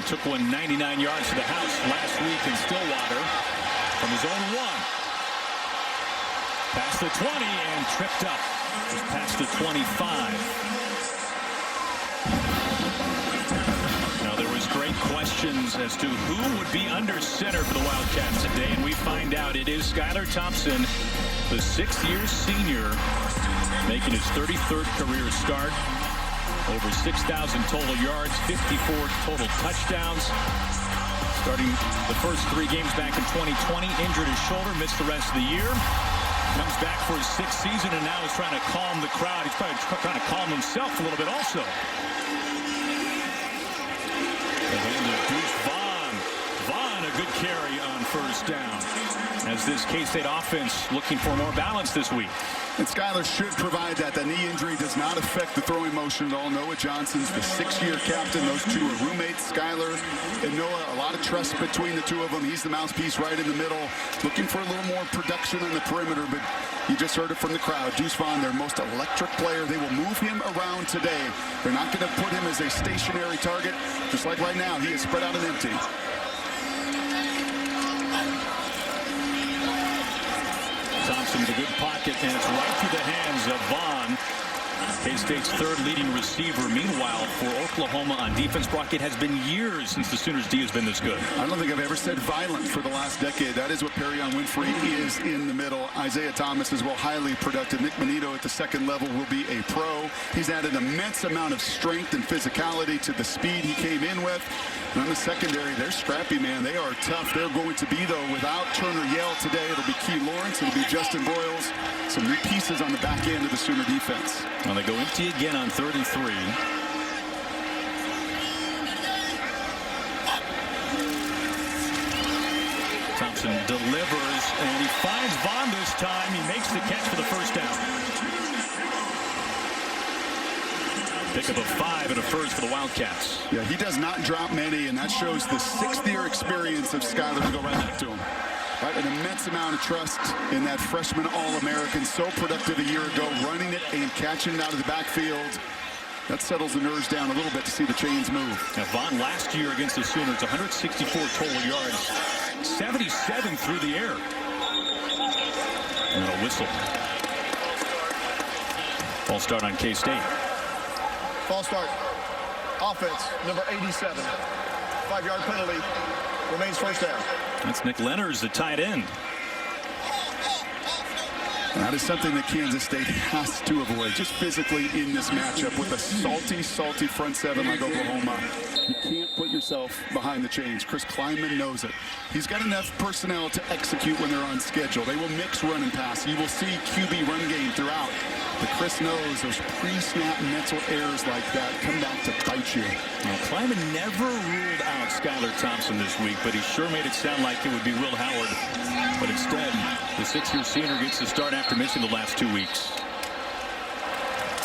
took one 99 yards to the house last week in Stillwater from his own 1. Past the 20 and tripped up. Just past the 25. Now there was great questions as to who would be under center for the Wildcats today, and we find out it is Skylar Thompson, the 6th-year senior, making his 33rd career start. Over 6,000 total yards, 54 total touchdowns. Starting the first 3 games back in 2020, injured his shoulder, missed the rest of the year. Comes back for his 6th season and now is trying to calm the crowd. He's probably trying to calm himself a little bit also. The hand of Deuce Vaughn. Vaughn, a good carry on first down. As this K-State offense looking for more balance this week. And Skylar should provide that. The knee injury does not affect the throwing motion at all. Noah Johnson's the 6th-year captain. Those two are roommates, Skylar and Noah. A lot of trust between the two of them. He's the mouthpiece right in the middle, looking for a little more production on the perimeter, but you just heard it from the crowd. Deuce Vaughn, their most electric player. They will move him around today. They're not going to put him as a stationary target. Just like right now, he is spread out and empty. Thompson's a good pocket, and it's right through the hands of Vaughn, K-State's 3rd leading receiver. Meanwhile, for Oklahoma on defense, Brock, it has been years since the Sooners' D has been this good. I don't think I've ever said violent for the last decade. That is what Perrion Winfrey is in the middle. Isaiah Thomas as well, highly productive. Nick Menino at the 2nd level will be a pro. He's added an immense amount of strength and physicality to the speed he came in with. And on the secondary, they're scrappy, man. They are tough. They're going to be, though, without Turner Yell today. It'll be Key Lawrence. It'll be Justin Broyles. Some new pieces on the back end of the Sooner defense. Well, they go empty again on 3rd and 3. Thompson delivers, and he finds Vaughn this time. He makes the catch for the first down. Pick up a 5 and a first for the Wildcats. Yeah, he does not drop many, and that shows the 6th-year experience of Skylar to go right back to him. Right, an immense amount of trust in that freshman All-American, so productive a year ago, running it and catching it out of the backfield. That settles the nerves down a little bit to see the chains move. Now, Vaughn last year against the Sooners, 164 total yards, 77 through the air. And a whistle. False start on K-State. False start. Offense, number 87. 5-yard penalty. Remains first down. That's Nick Lenners, the tight end. That is something that Kansas State has to avoid, just physically in this matchup with a salty front 7 like Oklahoma. You can't put yourself behind the chains. Chris Klieman knows it. He's got enough personnel to execute when they're on schedule. They will mix run and pass. You will see QB run game throughout. But Chris knows those pre-snap mental errors like that come back to bite you. Well, Klieman never ruled out Skylar Thompson this week, but he sure made it sound like it would be Will Howard. But instead, the 6th-year senior gets the start after missing the last 2 weeks.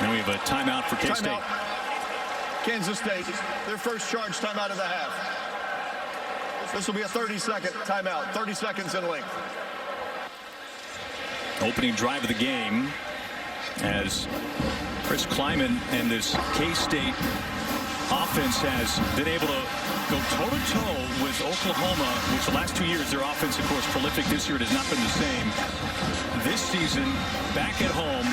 Now we have a timeout for K-State. Timeout. Kansas State, their first charge timeout of the half. This will be a 30-second timeout, 30 seconds in length. Opening drive of the game as Chris Klieman and this K-State offense has been able to go toe-to-toe with Oklahoma, which the last 2 years, their offense, of course, prolific. This year it has not been the same. This season, back at home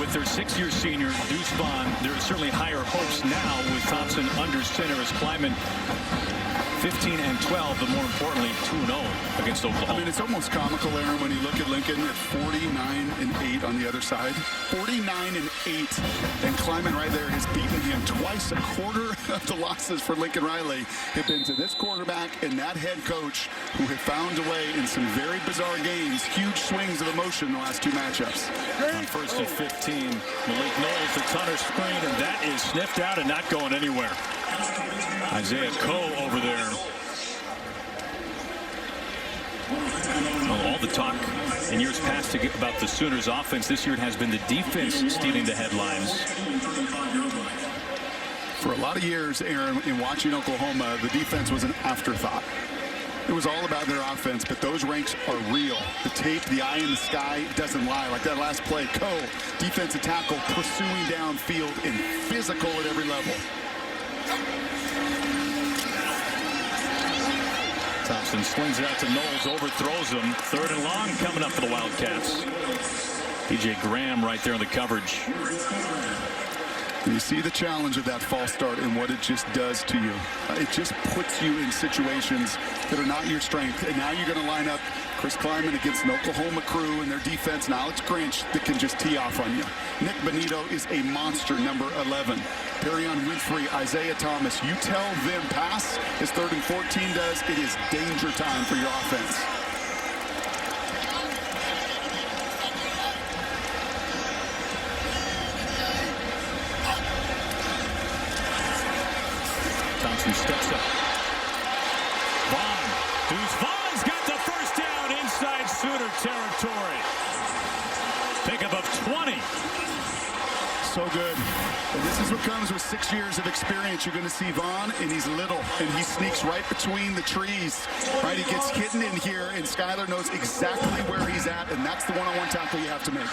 with their 6th-year senior, Deuce Vaughn, there are certainly higher hopes now with Thompson under center as Klieman 15 and 12, but more importantly, 2-0 against Oklahoma. I mean, it's almost comical, Aaron, when you look at Lincoln at 49 and 8 on the other side. 49 and 8, and Klieman right there has beaten him twice. A quarter of the losses for Lincoln Riley have been to this quarterback and that head coach who have found a way in some very bizarre games, huge swings of emotion in the last 2 matchups. On 1st and 15, Malik Knowles, the Tunner screen, and that is sniffed out and not going anywhere. Isaiah Coe over there. Well, all the talk in years past about the Sooners offense, this year it has been the defense stealing the headlines. For a lot of years, Aaron, in watching Oklahoma, the defense was an afterthought. It was all about their offense, but those ranks are real. The tape, the eye in the sky doesn't lie. Like that last play, Coe, defensive tackle, pursuing downfield and physical at every level. Thompson slings it out to Knowles, overthrows him. 3rd and long coming up for the Wildcats. PJ Graham right there in the coverage. You see the challenge of that false start and what it just does to you. It just puts you in situations that are not your strength. And now you're going to line up Chris Kleiman against an Oklahoma crew and their defense and Alex Grinch that can just tee off on you. Nick Benito is a monster, number 11. Perrion Winfrey, Isaiah Thomas. You tell them pass, as 3rd and 14 does, it is danger time for your offense. Thompson steps up. Vaughn. Deuce Vaughn's got the first down inside Sooner territory. Pickup of 20. So good. And this is what comes with 6 years of experience. You're going to see Vaughn, and he's little, and he sneaks right between the trees. Right, he gets hidden in here, and Skyler knows exactly where he's at, and that's the one-on-one tackle you have to make.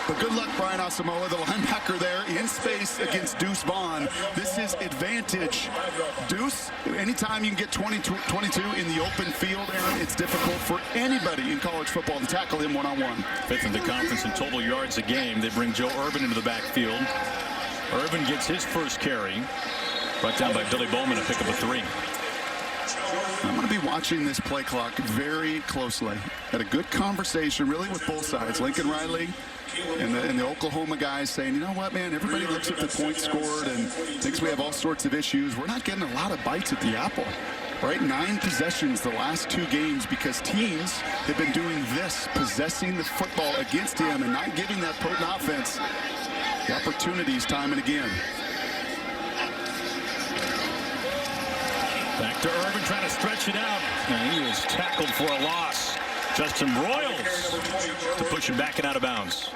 But good luck, Brian Asamoah, the linebacker there in space against Deuce Vaughn. This is advantage. Deuce, anytime you can get 22 in the open field, Aaron, it's difficult for anybody in college football to tackle him one-on-one. 5th in the conference in total yards a game. They bring Joe Urban into the backfield. Urban gets his first carry. Brought down by Billy Bowman, a pickup of 3. I'm going to be watching this play clock very closely. Had a good conversation, really, with both sides. Lincoln Riley and the Oklahoma guys saying, you know what, man, everybody looks at the points scored and thinks we have all sorts of issues. We're not getting a lot of bites at the apple. Right, 9 possessions the last 2 games because teams have been doing this, possessing the football against him and not giving that potent offense the opportunities time and again. Back to Urban trying to stretch it out. And he is tackled for a loss. Justin Royals to push him back and out of bounds.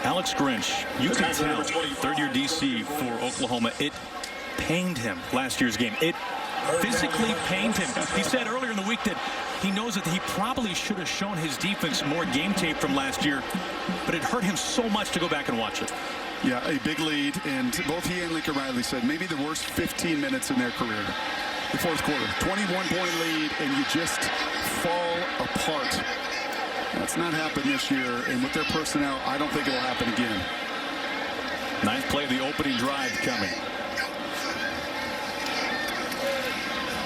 Alex Grinch, you can tell, 3rd-year DC for Oklahoma, it pained him last year's game. It physically pained him. He said earlier in the week that he knows that he probably should have shown his defense more game tape from last year, but it hurt him so much to go back and watch it. Yeah, a big lead, and both he and Lincoln Riley said maybe the worst 15 minutes in their career. The 4th quarter, 21-point lead, and you just fall apart. That's not happened this year, and with their personnel, I don't think it'll happen again. 9th play of the opening drive coming.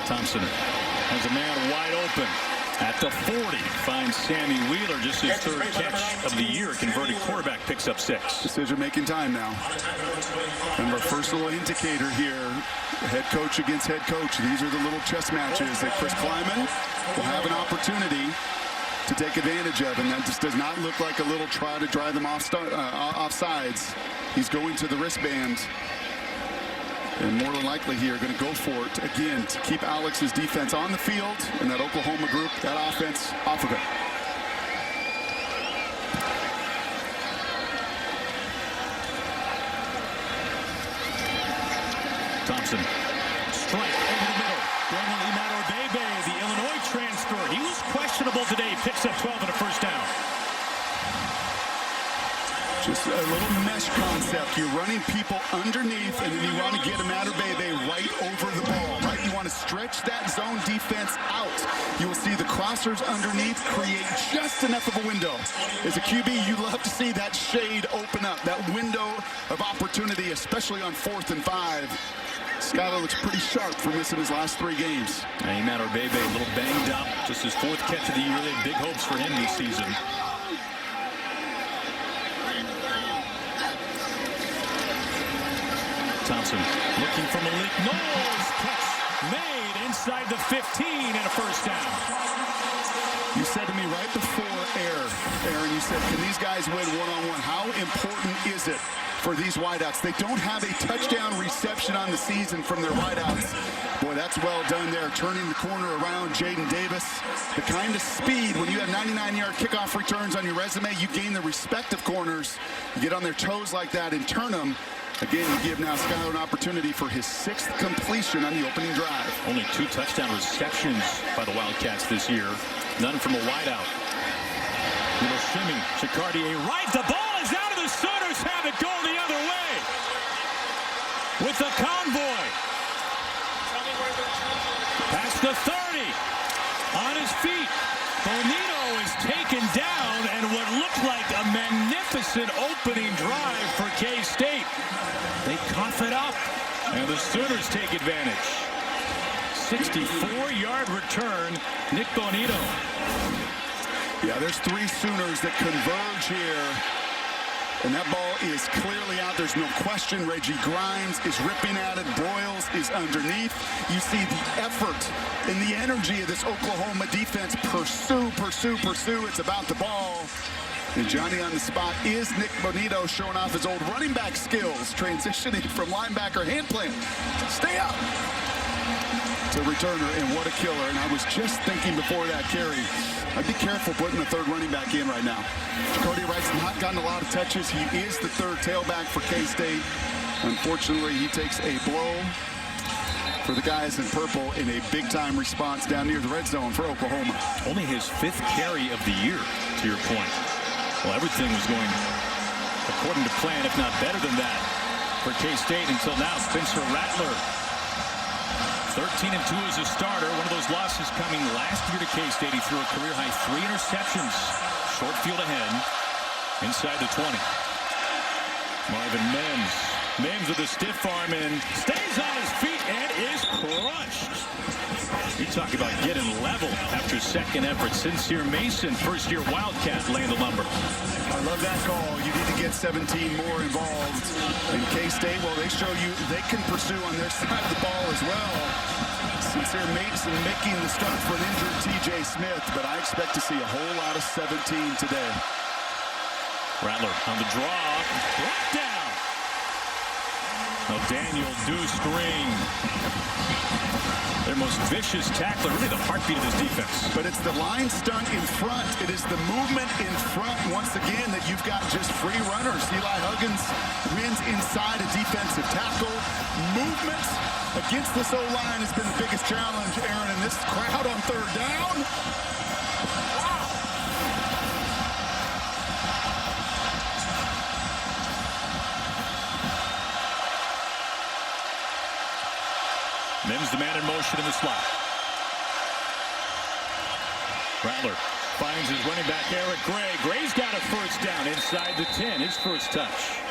Thompson has a man wide open at the 40. Finds Sammy Wheeler, just his 3rd catch of the year. Converted quarterback picks up 6. Decision-making time now. And our first little indicator here, head coach against head coach. These are the little chess matches that Chris Kleiman will have an opportunity to take advantage of, and that just does not look like a little try to drive them off sides. He's going to the wristband. And more than likely here, going to go for it again to keep Alex's defense on the field and that Oklahoma group, that offense, off of it. Thompson, strike over the middle. Brandon Imatorbhebhe, the Illinois transfer. He was questionable today. Picks up 12 and a first down. Just a little mesh concept. You're running people underneath, and then you want to get Imatorbhebhe right over the ball, right? You want to stretch that zone defense out. You will see the crossers underneath create just enough of a window. As a QB, you love to see that shade open up, that window of opportunity, especially on 4th and 5. Skyler looks pretty sharp for missing his last 3 games. Imatorbhebhe a little banged up. Just his 4th catch of the year. They have big hopes for him this season. Thompson looking for Malik Knowles. Catch made inside the 15 and a first down. You said to me right before Aaron, you said, can these guys win one-on-one? How important is it for these wideouts? They don't have a touchdown reception on the season from their wideouts. Boy, that's well done there, turning the corner around Jaden Davis. The kind of speed, when you have 99-yard kickoff returns on your resume, you gain the respect of corners. You get on their toes like that and turn them. Again, you give now Skyler an opportunity for his 6th completion on the opening drive. Only 2 touchdown receptions by the Wildcats this year. None from a wideout. Little shimmy. Chicardier right. The ball is out of the Sooners. Have it go the other way. With the convoy. Past the 30. on his feet. Bonito is taken down, and what looked like a magnificent opening drive for K-State. They cough it up, and the Sooners take advantage. 64-yard return, Nick Bonito. Yeah, there's 3 Sooners that converge here. And that ball is clearly out. There's no question. Reggie Grimes is ripping at it. Broyles is underneath. You see the effort and the energy of this Oklahoma defense. Pursue, pursue, pursue. It's about the ball. And Johnny on the spot is Nick Bonito, showing off his old running back skills, transitioning from linebacker hand plant. Stay up to returner, and what a killer. And I was just thinking before that carry, I'd be careful putting the 3rd running back in right now. Jacoby Wright's not gotten a lot of touches. He is the 3rd tailback for K-State. Unfortunately, he takes a blow for the guys in purple in a big-time response down near the red zone for Oklahoma. Only his 5th carry of the year, to your point. Well, everything was going according to plan, if not better than that, for K-State until now. Spencer Rattler, 13-2 as a starter. One of those losses coming last year to K-State. He threw a career-high 3 interceptions. Short field ahead, inside the 20. Marvin Mims. Mims with a stiff arm and stays on his feet and is crushed. You talk about getting level after 2nd effort. Sincere Mason, first-year Wildcat, laying the lumber. I love that call. You need to get 17 more involved. And K-State, well, they show you they can pursue on their side of the ball as well. Sincere Mason making the start for an injured T.J. Smith, but I expect to see a whole lot of 17 today. Rattler on the draw. Brought down. Now Daniel Deuce Green. Their most vicious tackler, really the heartbeat of this defense. But it's the line stunt in front. It is the movement in front, once again, that you've got just free runners. Eli Huggins wins inside a defensive tackle. Movement against this O-line has been the biggest challenge, Aaron, in this crowd on 3rd down. Mims the man in motion in the slot. Rattler finds his running back Eric Gray. Gray's got a first down inside the 10. His first touch.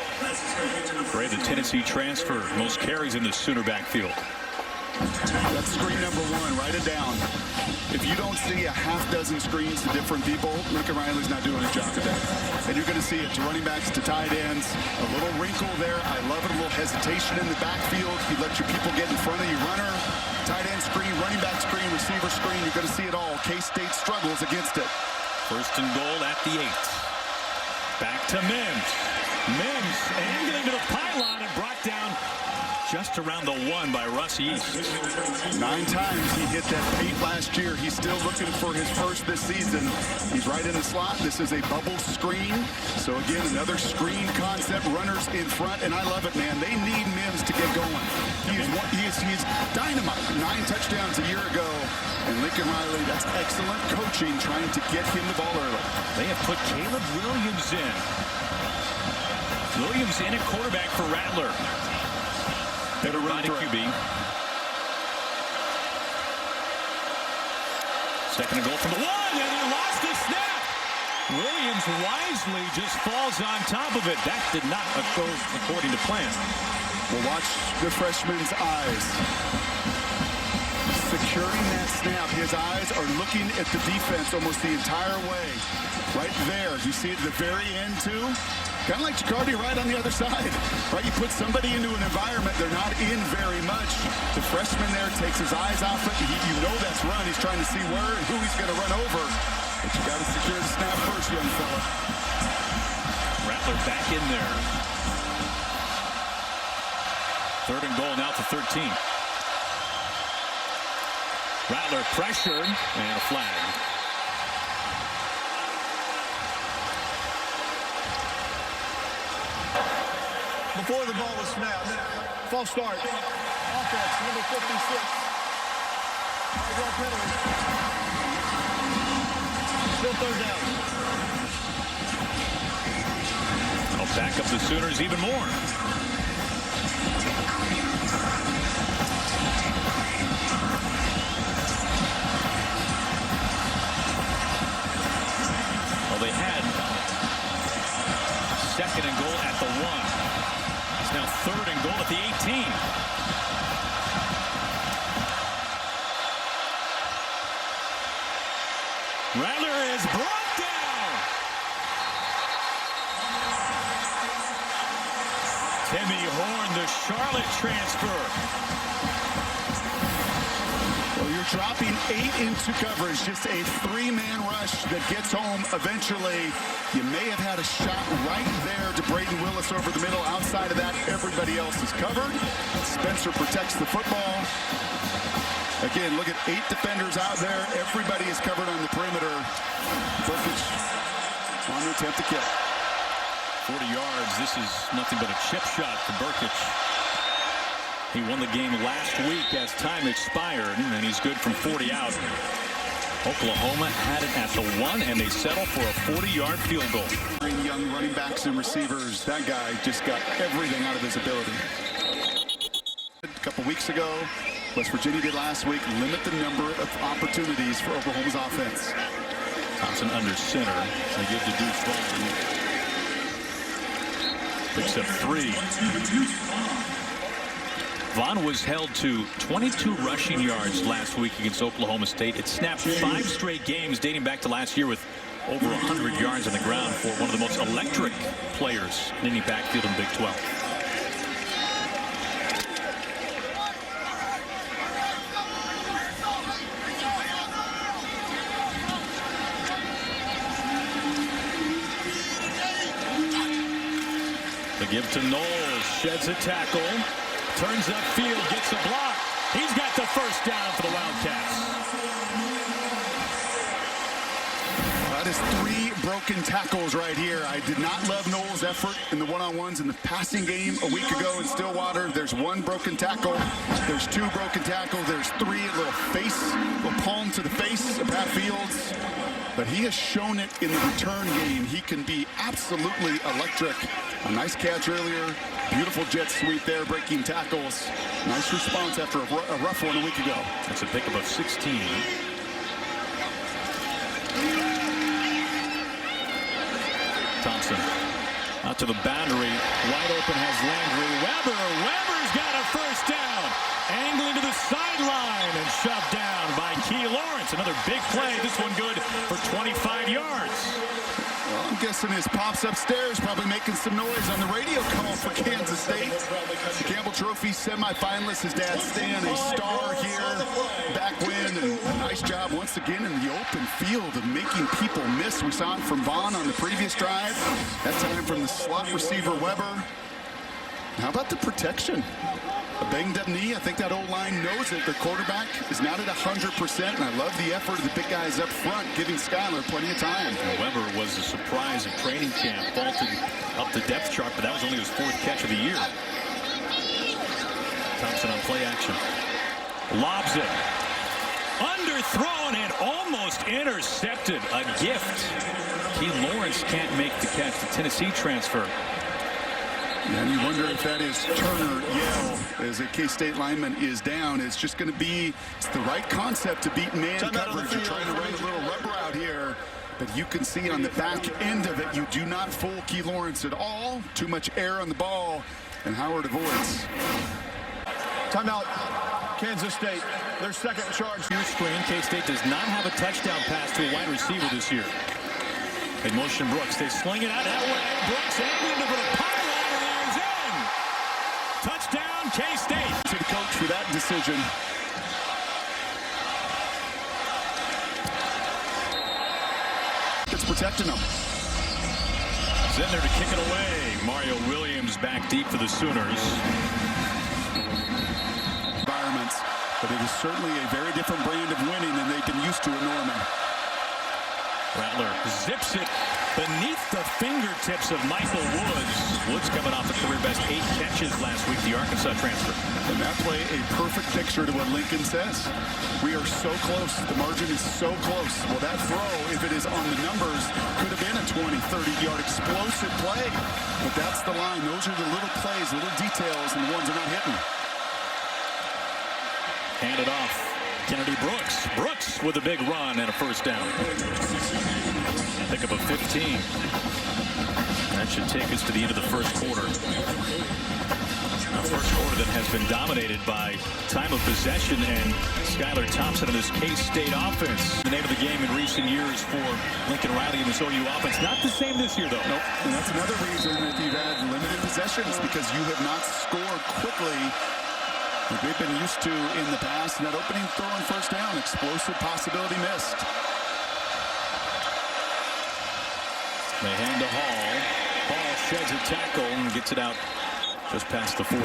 Gray, the Tennessee transfer, most carries in the Sooner backfield. That's screen number 1. Write it down. If you don't see a half-dozen screens to different people, Lincoln Riley's not doing his job today. And you're going to see it to running backs, to tight ends. A little wrinkle there. I love it. A little hesitation in the backfield. You let your people get in front of your runner. Tight end screen, running back screen, receiver screen. You're going to see it all. K-State struggles against it. 1st and goal at the 8. Back to Mims. Mims angling to the pylon and brought down just around the 1 by Russ East. 9 times he hit that 8 last year. He's still looking for his first this season. He's right in the slot. This is a bubble screen. So again, another screen concept. Runners in front, and I love it, man. They need Mims to get going. He's dynamite. 9 touchdowns a year ago. And Lincoln Riley, that's excellent coaching, trying to get him the ball early. They have put Caleb Williams in. Williams in at quarterback for Rattler. Better run QB. 2nd and goal from the 1, and he lost the snap. Williams wisely just falls on top of it. That did not go according to plan. Well, watch the freshman's eyes. Securing that snap, his eyes are looking at the defense almost the entire way. Right there, you see it at the very end too. Kind of like Jacoby Wright on the other side, right? You put somebody into an environment they're not in very much. The freshman there takes his eyes off it. You know that's run. He's trying to see where and who he's going to run over. But you got to secure the snap first, young fella. Rattler back in there. 3rd and goal now to 13. Rattler pressured and a flag. Before the ball was snapped, false start. Offense, number 56. Hard penalty. Still 3rd down. I'll back up the Sooners even more. Charlotte transfer. Well, you're dropping 8 into coverage, just a 3-man rush that gets home eventually. You may have had a shot right there to Braden Willis over the middle. Outside of that, everybody else is covered. Spencer protects the football. Again, look at 8 defenders out there. Everybody is covered on the perimeter. Burkic on the attempt to kick. 40 yards. This is nothing but a chip shot for Burkic. He won the game last week as time expired, and he's good from 40 out. Oklahoma had it at the 1, and they settle for a 40-yard field goal. Young running backs and receivers. That guy just got everything out of his ability. A couple weeks ago, West Virginia did last week, limit the number of opportunities for Oklahoma's offense. Thompson under center. They give to Deuce Vaughn. Picks up 3. Vaughn was held to 22 rushing yards last week against Oklahoma State. It snapped 5 straight games dating back to last year with over 100 yards on the ground for one of the most electric players in any backfield in the Big 12. The give to Knowles, sheds a tackle, turns upfield, gets a block. He's got the first down for the Wildcats. That is 3 broken tackles right here. I did not love Knowles' effort in the one-on-ones in the passing game a week ago in Stillwater. There's 1 broken tackle. There's 2 broken tackles. There's 3, a little palm to the face of Pat Fields. But he has shown it in the return game. He can be absolutely electric. A nice catch earlier. Beautiful jet sweep there, breaking tackles. Nice response after a rough one a week ago. That's a pickup of 16. Thompson out to the boundary. Wide open has Landry. Weber's got a first down. Angling to the sideline and shoved down by Key Lawrence. Another big play. This one good for 25 yards. Well, I'm guessing his pops upstairs probably making some noise on the radio call for Kansas State. The Campbell Trophy semifinalist, his dad Stan, a star here back when. And a nice job once again in the open field of making people miss. We saw it from Vaughn on the previous drive. That time from the slot receiver Weber. How about the protection? A banged up knee. I think that O-line knows it. The quarterback is not at 100%, and I love the effort of the big guys up front, giving Skyler plenty of time. Weber was a surprise at training camp, vaulted up the depth chart, but that was only his 4th catch of the year. Thompson on play action. Lobs it. Underthrown and almost intercepted. A gift. Key Lawrence can't make the catch. The Tennessee transfer. And you wonder if that is Turner Yell as a K-State lineman is down. It's just going to be the right concept to beat man coverage. You're trying to run a little rubber out here. But you can see on the back end of it, you do not fool Key Lawrence at all. Too much air on the ball, and Howard avoids. Timeout, Kansas State. Their second charge. Screen. K-State does not have a touchdown pass to a wide receiver this year. They motion Brooks. They sling it out that way. Brooks angling over the pylon. Touchdown, K-State. To the coach for that decision. It's protecting them. He's in there to kick it away. Mario Williams back deep for the Sooners. Environments, but it is certainly a very different brand of winning than they've been used to at Norman. Rattler zips it beneath the fingertips of Michael Woods. Woods coming off a career-best 8 catches last week, the Arkansas transfer. And that play, a perfect picture to what Lincoln says. We are so close. The margin is so close. Well, that throw, if it is on the numbers, could have been a 20, 30-yard explosive play. But that's the line. Those are the little plays, little details, and the ones are not hitting. Hand it off. Kennedy Brooks. Brooks with a big run and a first down. Pick up a 15. That should take us to the end of the first quarter. First quarter that has been dominated by time of possession and Skylar Thompson and this K-State offense. The name of the game in recent years for Lincoln Riley and this OU offense. Not the same this year, though. Nope. And that's another reason that you've had limited possessions, because you have not scored quickly like they've been used to in the past. And that opening throw on first down, explosive possibility missed. They hand to Hall. Hall sheds a tackle and gets it out just past the 45.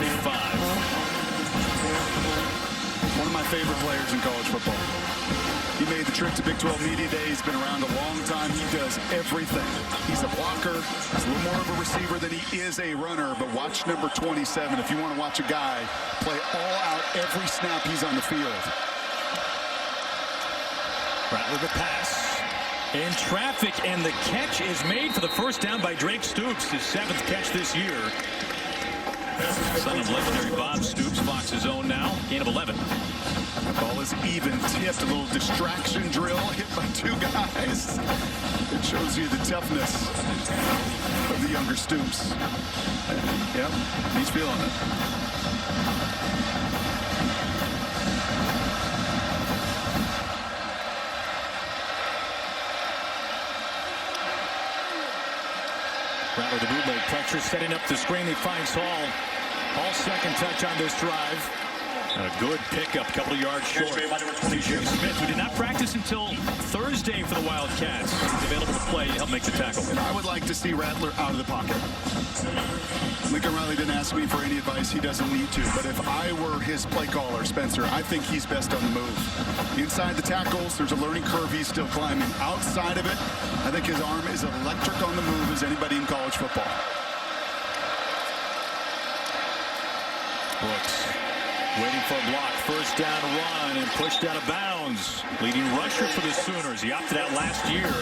One of my favorite players in college football. He made the trip to Big 12 Media Day. He's been around a long time. He does everything. He's a blocker. He's a little more of a receiver than he is a runner. But watch number 27 if you want to watch a guy play all out every snap he's on the field. Rattler the pass. In traffic, and the catch is made for the first down by Drake Stoops, his 7th catch this year. Son of legendary Bob Stoops, Fox's own now. Gain of 11. The ball is even tipped. A little distraction drill hit by 2 guys. It shows you the toughness of the younger Stoops. Yep, he's feeling it. Rattler the bootleg pressure, setting up the screen. He finds Hall. Hall's second touch on this drive. And a good pickup, a couple of yards short. TJ Smith, who did not practice until Thursday for the Wildcats, is available to play to help make the tackle. And I would like to see Rattler out of the pocket. Lincoln Riley didn't ask me for any advice. He doesn't need to. But if I were his play caller, Spencer, I think he's best on the move. Inside the tackles, there's a learning curve he's still climbing. Outside of it, I think his arm is electric on the move as anybody in college football. Brooks waiting for a block. First down run and pushed out of bounds. Leading rusher for the Sooners. He opted out last year,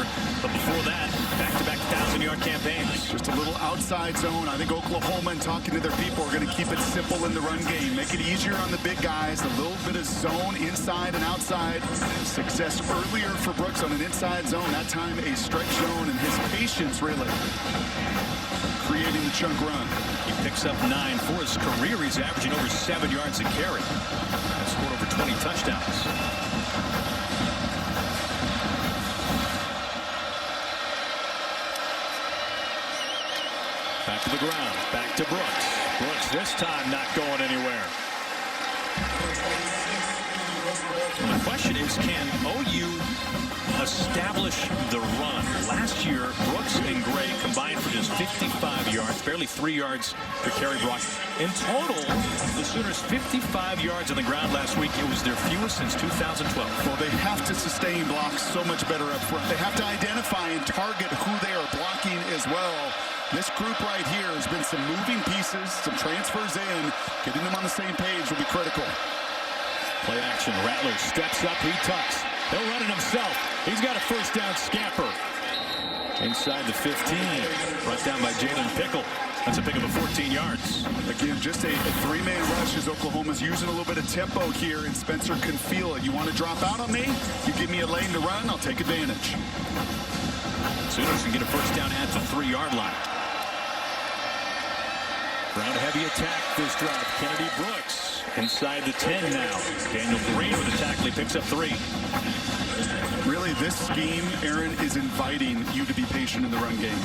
but before that, back-to-back 1,000-yard campaigns. Just a little outside zone. I think Oklahoma and talking to their people are going to keep it simple in the run game. Make it easier on the big guys. A little bit of zone inside and outside. Success earlier for Brooks on an inside zone. That time a stretch zone, and his patience really creating the chunk run. He picks up 9 for his career. He's averaging over 7 yards a carry. And scored over 20 touchdowns. Back to the ground. Back to Brooks. Brooks this time not going anywhere. And the question is, can OU establish the run? Last year, Brooks and Gray combined for just 55 yards, barely 3 yards per carry. Brock. In total, the Sooners 55 yards on the ground last week. It was their fewest since 2012. Well, they have to sustain blocks so much better up front. They have to identify and target who they are blocking as well. This group right here has been some moving pieces, some transfers in. Getting them on the same page will be critical. Play action. Rattler steps up. He tucks. He'll run it himself. He's got a first down scamper. Inside the 15. Brought down by Jalen Pickle. That's a pick of 14 yards. Again, just a 3-man rush as Oklahoma's using a little bit of tempo here, and Spencer can feel it. You want to drop out on me? You give me a lane to run, I'll take advantage. Sooners can get a first down at the 3-yard line. Ground-heavy attack this drive. Kennedy Brooks inside the 10 now. Daniel Green with a tackle. He picks up 3. Really, this scheme, Aaron, is inviting you to be patient in the run game.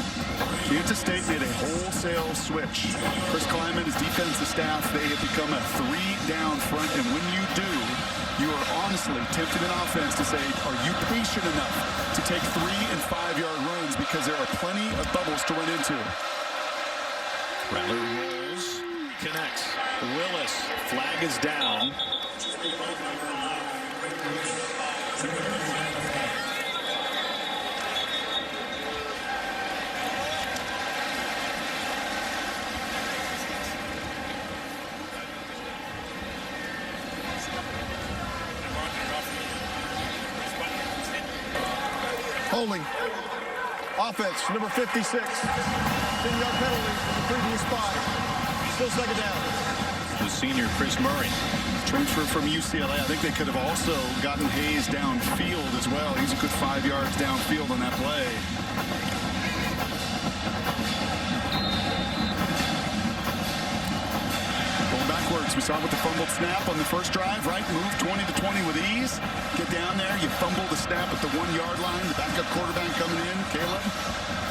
Kansas State made a wholesale switch. Chris Kleiman, his defensive staff, they have become a 3-down front, and when you do, you are honestly tempted in offense to say, are you patient enough to take 3- and 5-yard runs, because there are plenty of bubbles to run into. Rattler rolls, connects. Willis, flag is down. Holding. Offense, number 56. 10-yard penalty from the previous spot. Still second down. The senior, Chris Murray. Transfer from UCLA. I think they could have also gotten Hayes downfield as well. He's a good 5 yards downfield on that play. Going backwards. We saw it with the fumbled snap on the first drive, right? Move 20-20 with ease. Get down there, you fumble the snap at the 1-yard line. The backup quarterback coming in, Caleb.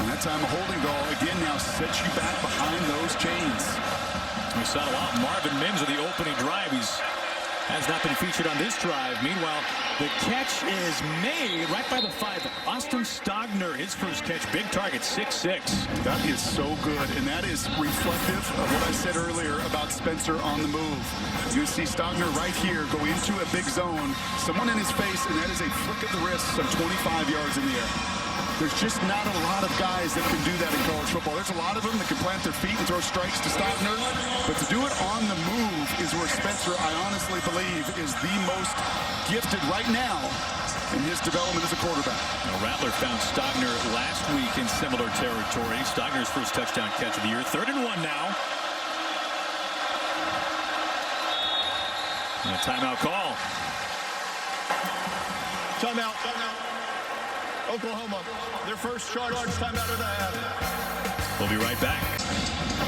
And that time a holding call again now sets you back behind those chains. We saw a lot. Marvin Mims with the opening drive. Has not been featured on this drive. Meanwhile, the catch is made right by the 5. Austin Stogner, his first catch, big target, 6'6". That is so good, and that is reflective of what I said earlier about Spencer on the move. You see Stogner right here go into a big zone, someone in his face, and that is a flick of the wrist some 25 yards in the air. There's just not a lot of guys that can do that in college football. There's a lot of them that can plant their feet and throw strikes to Stogner, but to do it on the move is where Spencer, I honestly believe, is the most gifted right now in his development as a quarterback. Now, Rattler found Stogner last week in similar territory. Stogner's first touchdown catch of the year. 3rd and 1 now. And a timeout call. Timeout. Oklahoma, their first charge timeout of the half. We'll be right back.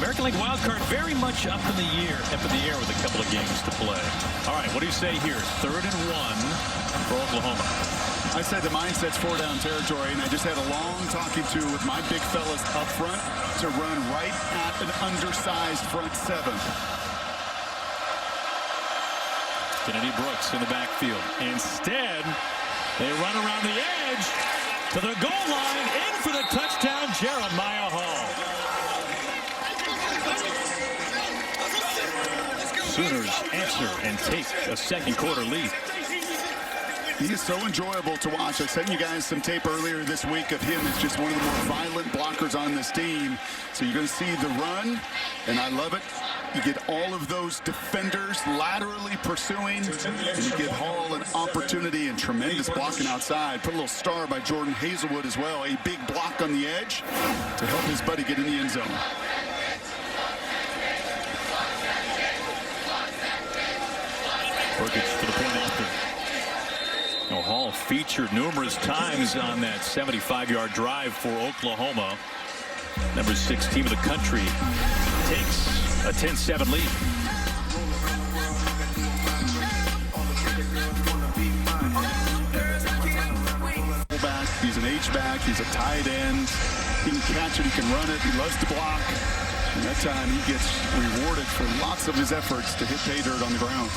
American League wildcard very much up in the air with a couple of games to play. All right, what do you say here? 3rd and 1 for Oklahoma. I said the mindset's 4-down territory, and I just had a long talking to with my big fellas up front to run right at an undersized front 7. Kennedy Brooks in the backfield. Instead, they run around the edge to the goal line, in for the touchdown, Jeremiah Hall. Sooners answer and take a second quarter lead. He is so enjoyable to watch. I sent you guys some tape earlier this week of him as just one of the more violent blockers on this team. So you're going to see the run, and I love it. You get all of those defenders laterally pursuing, and you give Hall an opportunity and tremendous blocking outside. Put a little star by Jordan Hazelwood as well. A big block on the edge to help his buddy get in the end zone. Perkins for the point after. Hall featured numerous times on that 75-yard drive for Oklahoma. Number 6 team of the country takes a 10-7 lead. Fullback, he's an H-back, he's a tight end. He can catch it, he can run it, he loves to block. And that time he gets rewarded for lots of his efforts to hit pay dirt on the ground.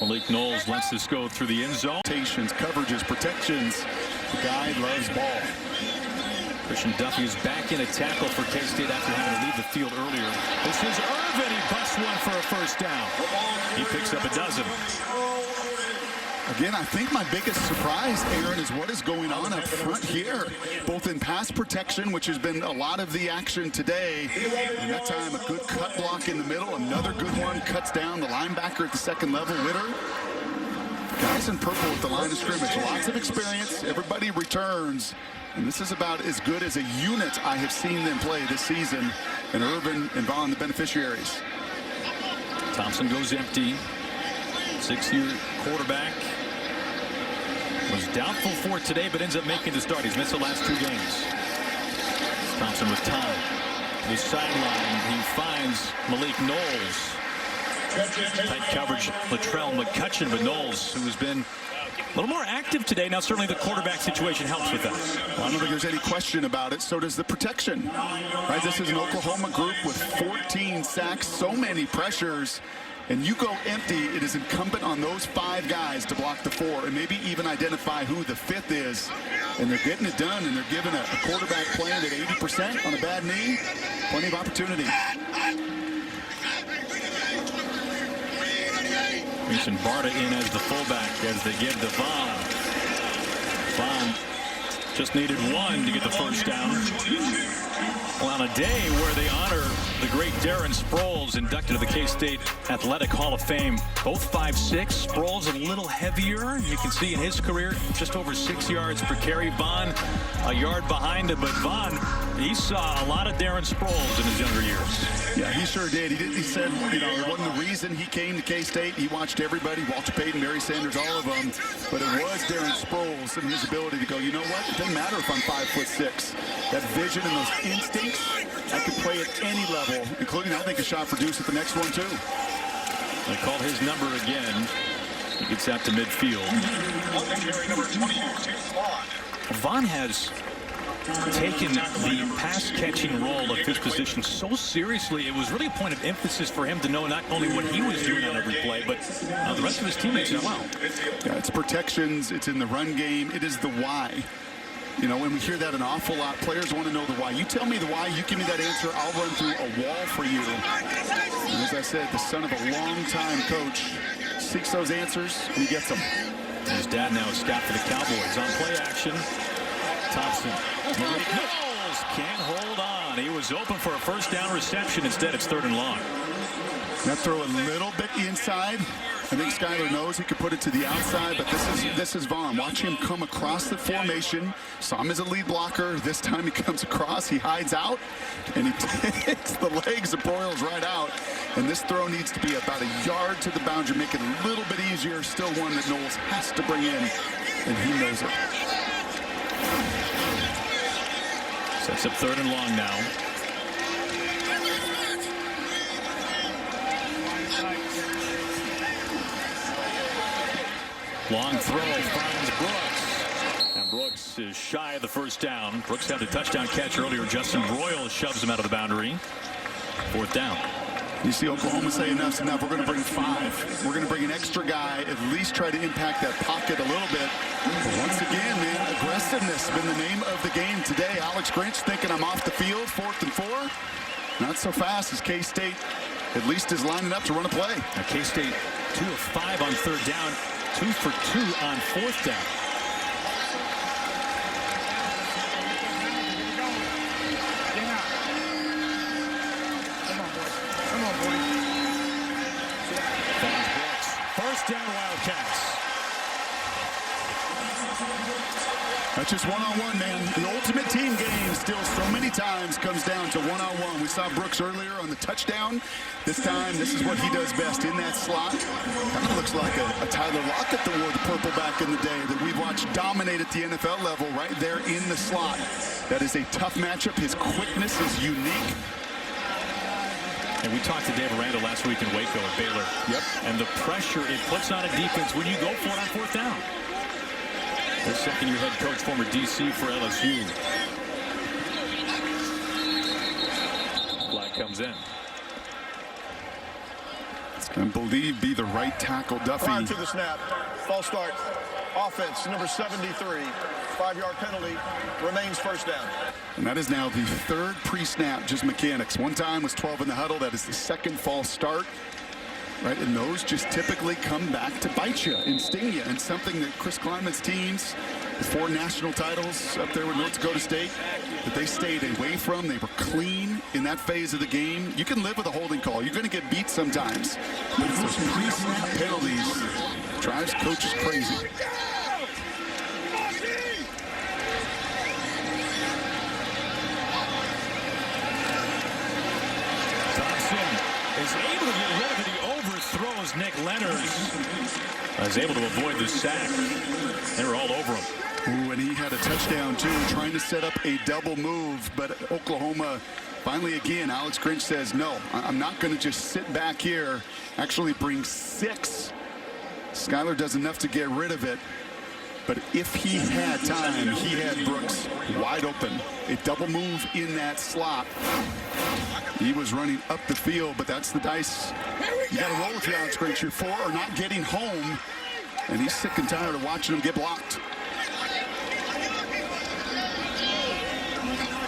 Malik Knowles lets this go through the end zone. Coverages, protections. The guy loves ball. Christian Duffy is back in a tackle for K-State after having to leave the field earlier. This is Irvin. He busts one for a first down. He picks up a dozen. Again, I think my biggest surprise, Aaron, is what is going on up front here, both in pass protection, which has been a lot of the action today, and that time a good cut block in the middle, another good one, cuts down the linebacker at the second level, Witter. Guys in purple at the line of scrimmage, lots of experience, everybody returns, and this is about as good as a unit I have seen them play this season, and Irvin and Vaughn, the beneficiaries. Thompson goes empty. 6-year quarterback. Was doubtful for today, but ends up making the start. He's missed the last 2 games. Thompson with time. The sideline, he finds Malik Knowles. Tight coverage, Latrell McCutcheon, but Knowles, who has been a little more active today. Now, certainly the quarterback situation helps with that. Well, I don't think there's any question about it. So does the protection. Right? This is an Oklahoma group with 14 sacks, so many pressures. And you go empty, it is incumbent on those 5 guys to block the 4 and maybe even identify who the 5th is. And they're getting it done, and they're giving a quarterback playing at 80% on a bad knee. Plenty of opportunity. Mason Barta in as the fullback as they give to Vaughn. Vaughn just needed 1 to get the first down. Well, on a day where they honor the great Darren Sproles, inducted to the K-State Athletic Hall of Fame, both 5'6". Sproles a little heavier. You can see in his career just over 6 yards per carry. Vaughn a yard behind him, but Vaughn, he saw a lot of Darren Sproles in his younger years. Yeah, he sure did. He said, you know, it wasn't the reason he came to K-State. He watched everybody, Walter Payton, Barry Sanders, all of them. But it was Darren Sproles and his ability to go, you know what? It doesn't matter if I'm 5'6". That vision and those instincts, I could play at any level, including, I think, a shot for Deuce at the next one, too. They call his number again. He gets out to midfield. Vaughn has taken the pass-catching role of his position so seriously. It was really a point of emphasis for him to know not only what he was doing on every play, but the rest of his teammates as well. Yeah, it's protections. It's in the run game. It is the why. You know, when we hear that an awful lot, players want to know the why. You tell me the why, you give me that answer, I'll run through a wall for you. And as I said, the son of a long-time coach seeks those answers, and he gets them. His dad now is scout for the Cowboys. On play action, Thompson. Knowles can't hold on. He was open for a first down reception. Instead, it's 3rd and long. That throw a little bit inside. I think Skyler knows he could put it to the outside, but this is Vaughn. Watch him come across the formation. Saw him as a lead blocker. This time he comes across, he hides out, and he takes the legs of Broyles right out. And this throw needs to be about a yard to the boundary, make it a little bit easier. Still one that Knowles has to bring in, and he knows it. Sets up 3rd and long now. Long throw finds Brooks. And Brooks is shy of the first down. Brooks had the touchdown catch earlier. Justin Broyles shoves him out of the boundary. 4th down. You see Oklahoma say enough's enough. We're going to bring 5. We're going to bring an extra guy, at least try to impact that pocket a little bit. But once again, man, aggressiveness has been the name of the game today. Alex Grinch thinking I'm off the field, 4th and 4. Not so fast as K-State at least is lining up to run a play. Now K-State 2 of 5 on 3rd down. 2 for 2 on 4th down. Come on, boy. First down, Wildcats. That's just one-on-one, man. The ultimate team game still so many times comes down to one-on-one. We saw Brooks earlier on the touchdown. This time, this is what he does best in that slot. Kind of looks like a Tyler Lockett that wore the purple back in the day that we've watched dominate at the NFL level right there in the slot. That is a tough matchup. His quickness is unique. And we talked to Dave Aranda last week in Waco at Baylor. Yep. And the pressure it puts on a defense when you go for it on 4th down. The second-year head coach, former DC for LSU. Flag comes in. It's going to be the right tackle, Duffy. Prior to the snap, false start, offense, number 73, 5-yard penalty, remains first down. And that is now the 3rd pre-snap, just mechanics. One time was 12 in the huddle. That is the 2nd false start. Right, and those just typically come back to bite you and sting you. And something that Chris Kleinman's teams, the 4 national titles up there with North Dakota State, that they stayed away from. They were clean in that phase of the game. You can live with a holding call. You're going to get beat sometimes. But it's those pre-snap penalties drives coaches crazy. Is able to get rid of it. He overthrows Nick Leonard. Is able to avoid the sack. They were all over him. Ooh, and he had a touchdown, too, trying to set up a double move. But Oklahoma, finally, again, Alex Grinch says, no, I'm not going to just sit back here. Actually bring 6. Skyler does enough to get rid of it. But if he had time, he had Brooks wide open. A double move in that slot. He was running up the field, but that's the dice. You got to roll with you, Alex Grinch. Your 4 are not getting home, and he's sick and tired of watching them get blocked.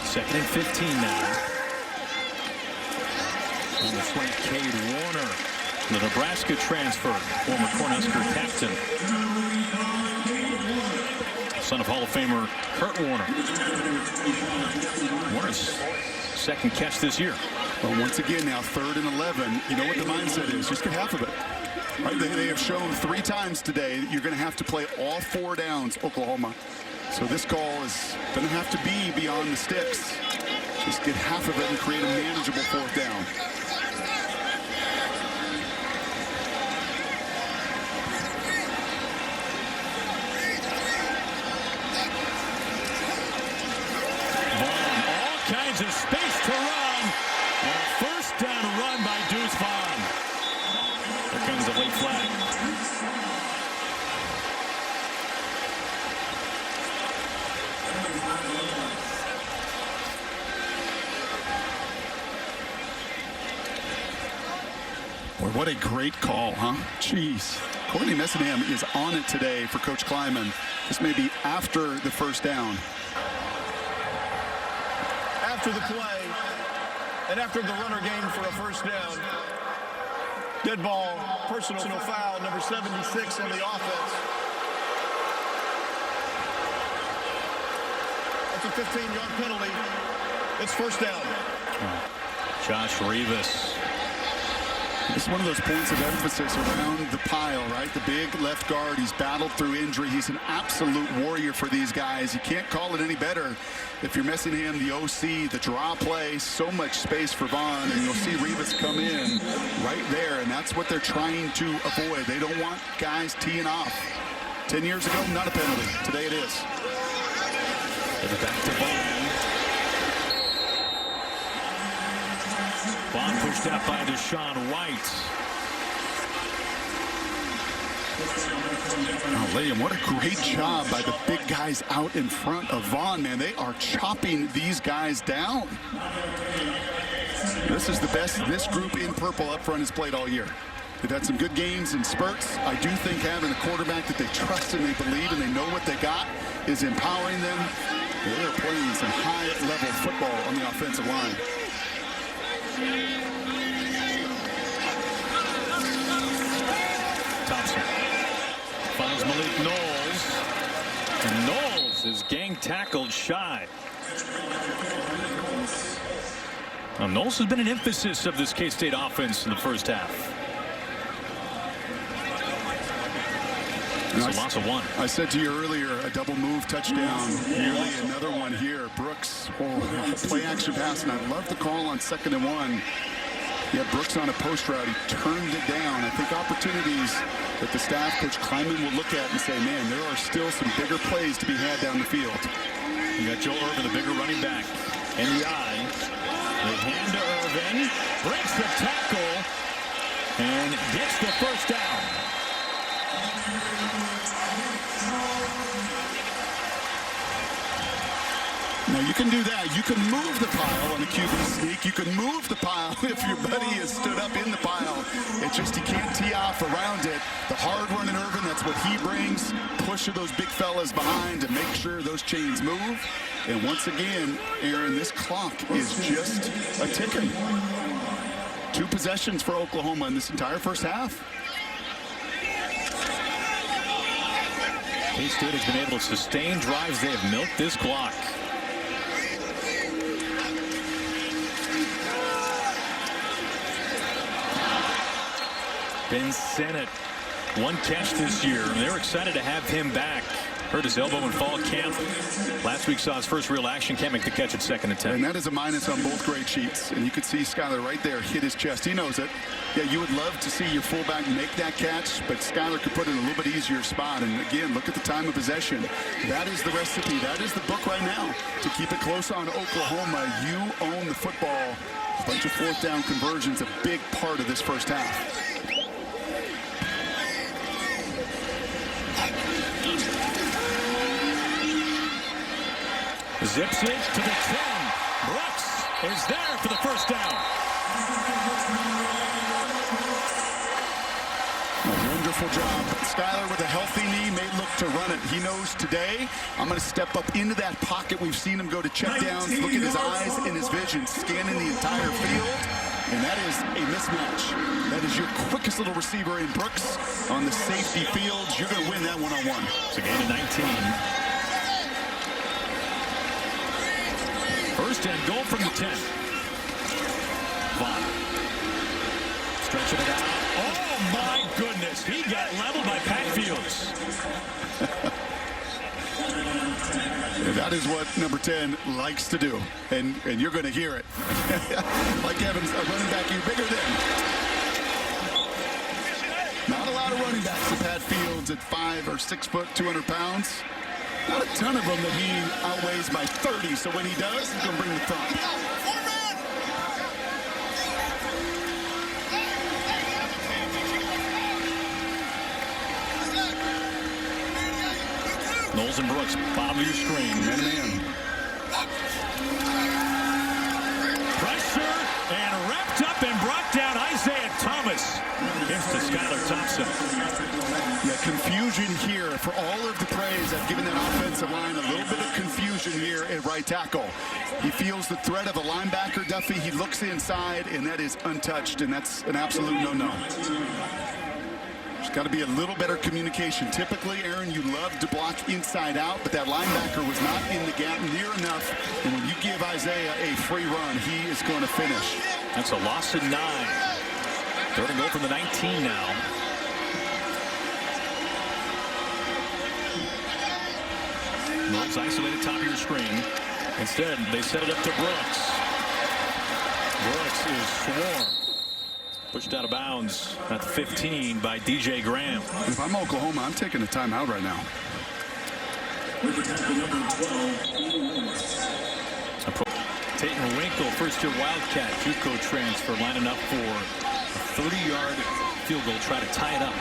2nd and 15 now. On the flank, Cade Warner, the Nebraska transfer, former Cornhusker captain. Son of Hall of Famer Kurt Warner. Warner's second catch this year. Well, once again now, 3rd and 11. You know what the mindset is. Just get half of it. Right? They have shown 3 times today that you're going to have to play all 4 downs, Oklahoma. So this call is going to have to be beyond the sticks. Just get half of it and create a manageable 4th down. All kinds of space to run. And a first down run by Deuce Vaughn. Here comes the late flag. Boy, what a great call, huh? Jeez. Courtney Messingham is on it today for Coach Kleiman. This may be after the first down. After the play, and after the runner gained for a first down, dead ball, personal foul, number 76 on the offense. That's a 15-yard penalty. It's first down. Josh Rivas. It's one of those points of emphasis around the pile, right? The big left guard. He's battled through injury. He's an absolute warrior for these guys. You can't call it any better. If you're Messingham, the OC, the draw play, so much space for Vaughn, and you'll see Rivas come in right there, and that's what they're trying to avoid. They don't want guys teeing off. 10 years ago, not a penalty. Today it is. Back to Vaughn. Vaughn pushed out by Deshaun White. Oh, Liam, what a great job by the big guys out in front of Vaughn, man. They are chopping these guys down. This is the best this group in purple up front has played all year. They've had some good games in spurts. I do think having a quarterback that they trust and they believe and they know what they got is empowering them. They're playing some high-level football on the offensive line. Thompson finds Malik Knowles. And Knowles is gang tackled shy. Now, Knowles has been an emphasis of this K-State offense in the first half. It's a loss of 1. I said to you earlier, a double move touchdown. Nearly another one here. Brooks, play action pass, and I love the call on 2nd and 1. Yeah, Brooks on a post route. He turned it down. I think opportunities that the staff, Coach Kleiman, will look at and say, man, there are still some bigger plays to be had down the field. You got Joe Irvin, the bigger running back, in the eye. The hand to Irvin, breaks the tackle, and gets the first down. Now, you can do that. You can move the pile on the QB sneak. You can move the pile if your buddy is stood up in the pile. It's just you can't tee off around it. The hard running Irvin, that's what he brings. Push those big fellas behind to make sure those chains move. And once again, Aaron, this clock is just a ticking. 2 possessions for Oklahoma in this entire first half. K-State has been able to sustain drives. They have milked this clock. Ben Sinnott, 1 catch this year. They're excited to have him back. Hurt his elbow in fall camp. Last week saw his first real action. Can't make the catch at 2nd and 10. And that is a minus on both grade sheets. And you could see Skyler right there hit his chest. He knows it. Yeah, you would love to see your fullback make that catch, but Skyler could put it in a little bit easier spot. And again, look at the time of possession. That is the recipe. That is the book right now to keep it close on Oklahoma. You own the football. A bunch of 4th down conversions, a big part of this first half. Zips it to the 10. Brooks is there for the first down. A wonderful job. Skyler with a healthy knee may look to run it. He knows today, I'm going to step up into that pocket. We've seen him go to checkdowns. Look at his eyes and his vision, scanning the entire field. And that is a mismatch. That is your quickest little receiver in Brooks on the safety field. You're going to win that one-on-one. It's a gain of 19. First and goal from the 10. Vaughn. Stretching it out. Oh, my goodness. He got leveled by Pat Fields. That is what number 10 likes to do, and you're going to hear it. Like Evans, a running back you're bigger than. Not a lot of running backs at Pat Fields at 5 or 6 foot, 200 pounds. Not a ton of them that he outweighs by 30, so when he does, he's going to bring the thump. Knowles and Brooks, bottom of your screen. Man. Pressure and wrapped up and brought down Isaiah Thomas. Gets to Skylar Thompson. Yeah, confusion here for all of the praise. I've given that offensive line a little bit of confusion here at right tackle. He feels the threat of a linebacker, Duffy. He looks inside, and that is untouched, and that's an absolute no-no. There's got to be a little better communication. Typically, Aaron, you love to block inside out, but that linebacker was not in the gap near enough. And when you give Isaiah a free run, he is going to finish. That's a loss of 9. Third and goal from the 19 now. Knowles isolated top of your screen. Instead, they set it up to Brooks. Brooks is swarmed. Pushed out of bounds at the 15 by DJ Graham. If I'm Oklahoma, I'm taking a timeout right now. Peyton Winkle, first-year Wildcat, JUCO transfer, lining up for a 30-yard field goal, try to tie it up.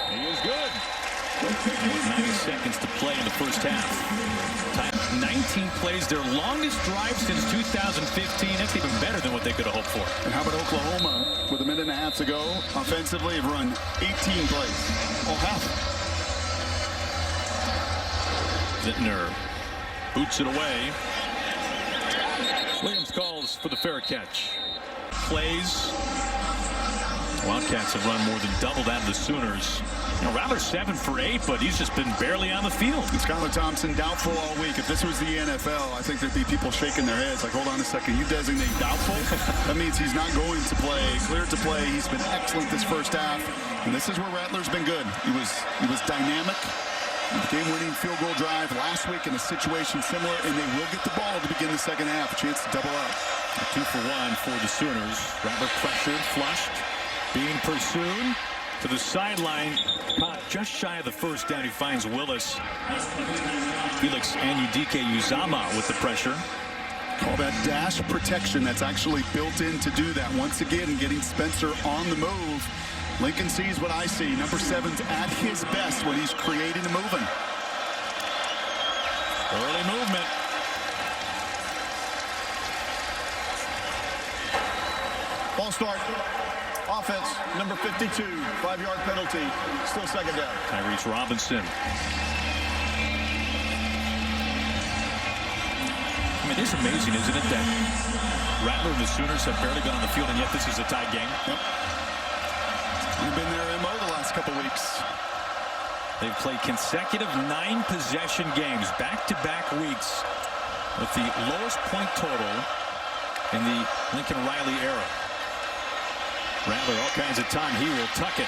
He is good. With 90 seconds to play in the first half. 19 plays, their longest drive since 2015. That's even better than what they could have hoped for. And how about Oklahoma with a minute and a half to go? Offensively, have run 18 plays. All half. Zittner boots it away. Williams calls for the fair catch. Plays. Wildcats have run more than double that of the Sooners. You know, Rattler 7 for 8, but he's just been barely on the field. And Skylar Thompson doubtful all week. If this was the NFL, I think there'd be people shaking their heads like, hold on a second, you designate doubtful? That means he's not going to play. Cleared to play. He's been excellent this first half. And this is where Rattler's been good. He was dynamic. Game-winning field goal drive last week in a situation similar, and they will get the ball to begin the second half. A chance to double up. 2 for 1 for the Sooners. Rattler pressured, flushed, being pursued to the sideline. Caught just shy of the first down. He finds Willis. Felix Anudike Uzama with the pressure. Call that dash protection. That's actually built in to do that. Once again, getting Spencer on the move. Lincoln sees what I see. Number 7's at his best when he's creating and moving. Early movement. Ball start. Offense, number 52, 5-yard penalty. Still second down. Tyrese Robinson. I mean, it's amazing, isn't it, that Rattler and the Sooners have barely gone on the field, and yet this is a tied game. Yep. We've been their MO the last couple weeks. They've played consecutive 9-possession games, back-to-back weeks, with the lowest point total in the Lincoln Riley era. Rattler all kinds of time. He will tuck it.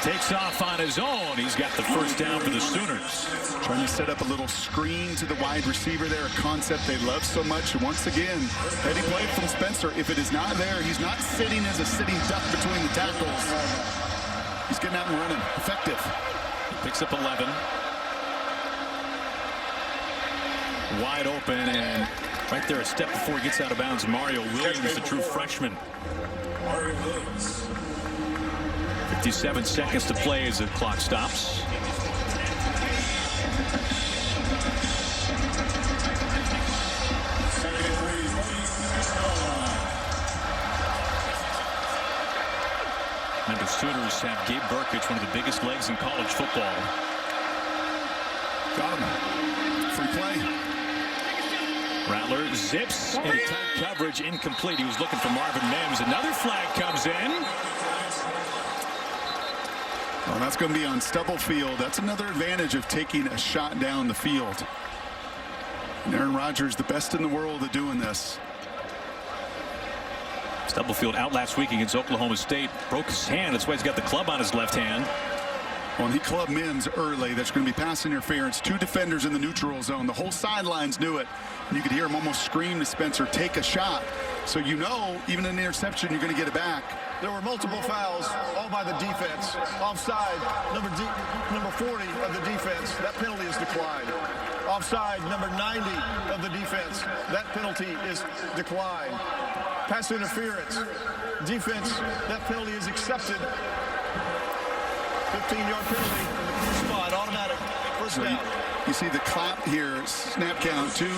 Takes off on his own. He's got the first down for the Sooners. Trying to set up a little screen to the wide receiver there, a concept they love so much. And once again, heady play from Spencer. If it is not there, he's not sitting as a sitting duck between the tackles. He's getting out and running. Effective. Picks up 11. Wide open, and right there a step before he gets out of bounds. Mario Williams, the true freshman. 57 seconds to play as the clock stops. And the Sooners have Gabe Burkich, one of the biggest legs in college football. Got him. Free play. Rattler zips in tight coverage, incomplete. He was looking for Marvin Mims. Another flag comes in. Well, that's going to be on stubble field. That's another advantage of taking a shot down the field. And Aaron Rodgers, the best in the world at doing this. Stubblefield out last week against Oklahoma State. Broke his hand. That's why he's got the club on his left hand. Well, he clubbed Mims early. That's going to be pass interference. 2 defenders in the neutral zone. The whole sidelines knew it. And you could hear him almost scream to Spencer, take a shot. So you know, even an interception, you're going to get it back. There were multiple fouls, all by the defense. Offside, number 40 of the defense. That penalty is declined. Offside, number 90 of the defense. That penalty is declined. Pass interference. Defense, that penalty is accepted. 15-yard penalty in the clear spot, automatic first down. You see the clap here, snap count, 2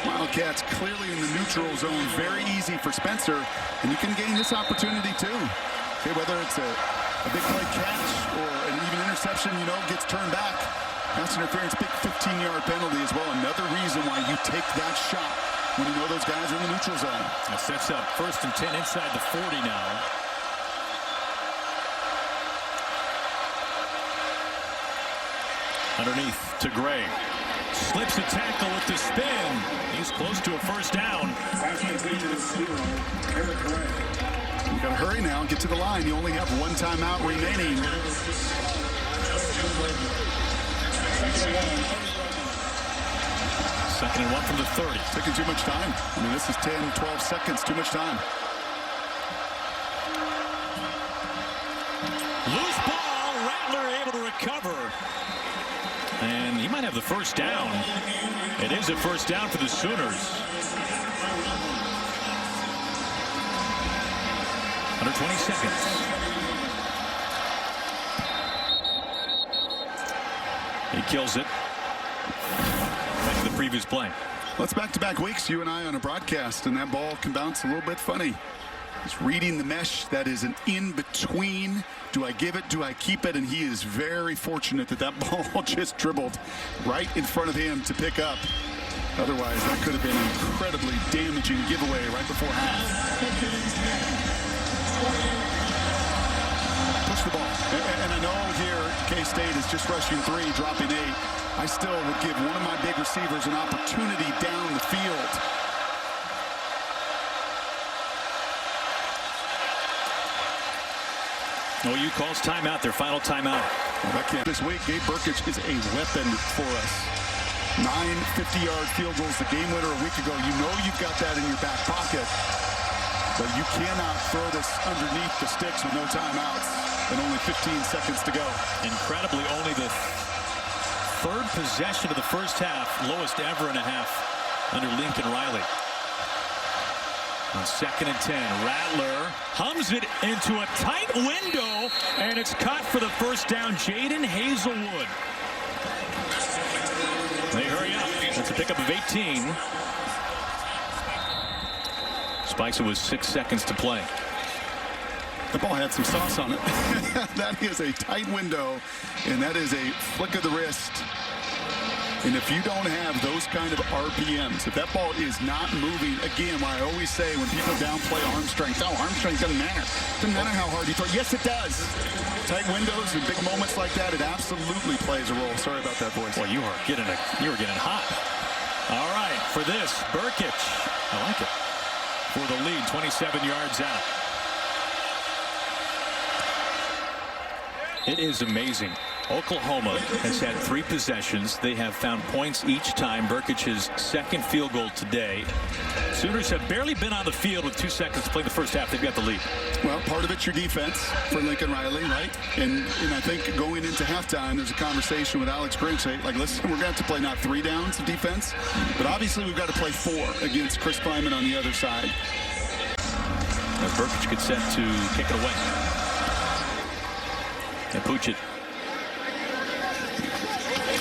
Wildcats clearly in the neutral zone. Very easy for Spencer, and you can gain this opportunity too. Okay, whether it's a big play catch or an even interception, you know, gets turned back. Pass interference, big 15-yard penalty as well. Another reason why you take that shot when you know those guys are in the neutral zone. That sets up 1st and 10 inside the 40 now. Underneath to Gray. Slips a tackle with the spin. He's close to a first down. You got to hurry now and get to the line. You only have 1 timeout remaining. Second and 1 from the 30. Taking too much time. I mean, this is 10, 12 seconds. Too much time. Loose ball. Rattler able to recover. And he might have the first down. It is a first down for the Sooners. Under 20 seconds. He kills it. Back to the previous play. Well, it's back-to-back weeks, you and I on a broadcast, and that ball can bounce a little bit funny. He's reading the mesh. That is an in-between. Do I give it? Do I keep it? And he is very fortunate that that ball just dribbled right in front of him to pick up. Otherwise, that could have been an incredibly damaging giveaway right before half. Push the ball. And I know here K-State is just rushing 3, dropping 8. I still would give one of my big receivers an opportunity down the field. OU calls timeout, their final timeout. Well, this week, Gabe Brkic is a weapon for us. 9 50-yard field goals, the game winner a week ago. You know you've got that in your back pocket. But you cannot throw this underneath the sticks with no timeouts and only 15 seconds to go. Incredibly, only the 3rd possession of the first half, lowest ever in a half under Lincoln Riley. On 2nd and 10, Rattler hums it into a tight window, and it's caught for the first down. Jaden Hazelwood. They hurry up. That's a pickup of 18. Spikes it with 6 seconds to play. The ball had some sauce on it. That is a tight window, and that is a flick of the wrist. And if you don't have those kind of RPMs, if that ball is not moving, again, what I always say when people downplay arm strength, oh, arm strength doesn't matter. Doesn't matter how hard you throw. Yes, it does. Tight windows and big moments like that, it absolutely plays a role. Sorry about that, voice. Well, you were getting hot. All right, for this, Brkic. I like it. For the lead, 27 yards out. It is amazing. Oklahoma has had 3 possessions. They have found points each time. Brkic's 2nd field goal today. Sooners have barely been on the field with 2 seconds to play the first half. They've got the lead. Well, part of it's your defense for Lincoln Riley, right? And I think going into halftime, there's a conversation with Alex Grinch. Like, listen, we're going to have to play not 3 downs of defense, but obviously we've got to play 4 against Chris Klieman on the other side. As Brkic gets set to kick it away. And Puchet.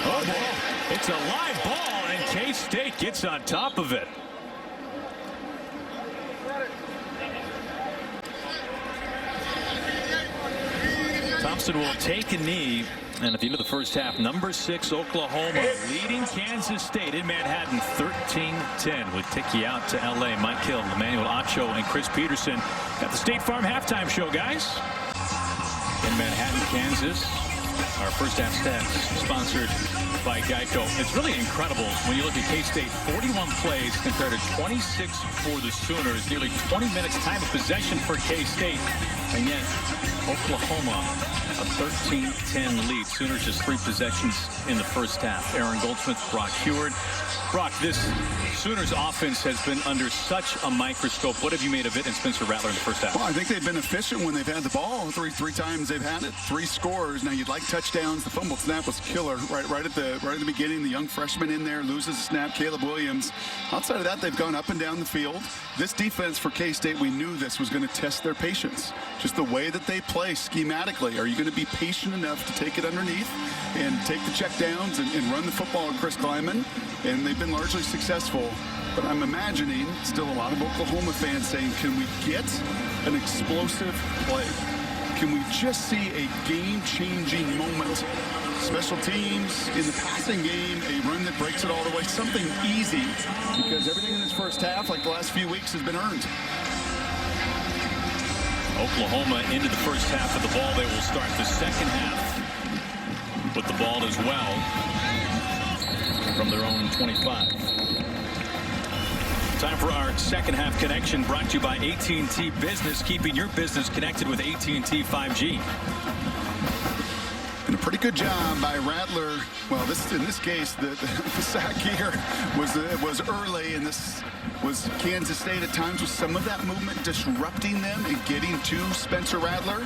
Oh, boy. It's a live ball, and K-State gets on top of it. Thompson will take a knee, and at the end of the first half, number 6 Oklahoma leading Kansas State in Manhattan 13-10. We'll take you out to L.A. Mike Hill, Emmanuel Acho, and Chris Peterson. Got the State Farm halftime show, guys. in Manhattan, Kansas. Our first half stats sponsored by Geico. It's really incredible when you look at K-State. 41 plays compared to 26 for the Sooners. Nearly 20 minutes time of possession for K-State. And yet, Oklahoma, a 13-10 lead. Sooners just 3 possessions in the first half. Aaron Goldsmith, Brock Huard. Brock, this Sooners offense has been under such a microscope. What have you made of it and Spencer Rattler in the first half? Well, I think they've been efficient when they've had the ball. Three times they've had it. 3 scores. Now you'd like touchdowns. The fumbled snap was killer right at the beginning. The young freshman in there loses a snap. Caleb Williams. Outside of that, they've gone up and down the field. This defense for K-State, we knew this was going to test their patience. Just the way that they play schematically. Are you going to be patient enough to take it underneath and take the checkdowns and run the football at Chris Kleiman? And they've been largely successful. But I'm imagining still a lot of Oklahoma fans saying, can we get an explosive play? Can we just see a game-changing moment? Special teams in the passing game, a run that breaks it all the way, something easy, because everything in this first half, like the last few weeks, has been earned. Oklahoma into the first half of the ball. They will start the second half with the ball as well from their own 25. Time for our second half connection, brought to you by AT&T Business, keeping your business connected with AT&T 5G. And a pretty good job by Rattler. Well, in this case, the sack here was early, and this was Kansas State at times with some of that movement disrupting them and getting to Spencer Rattler.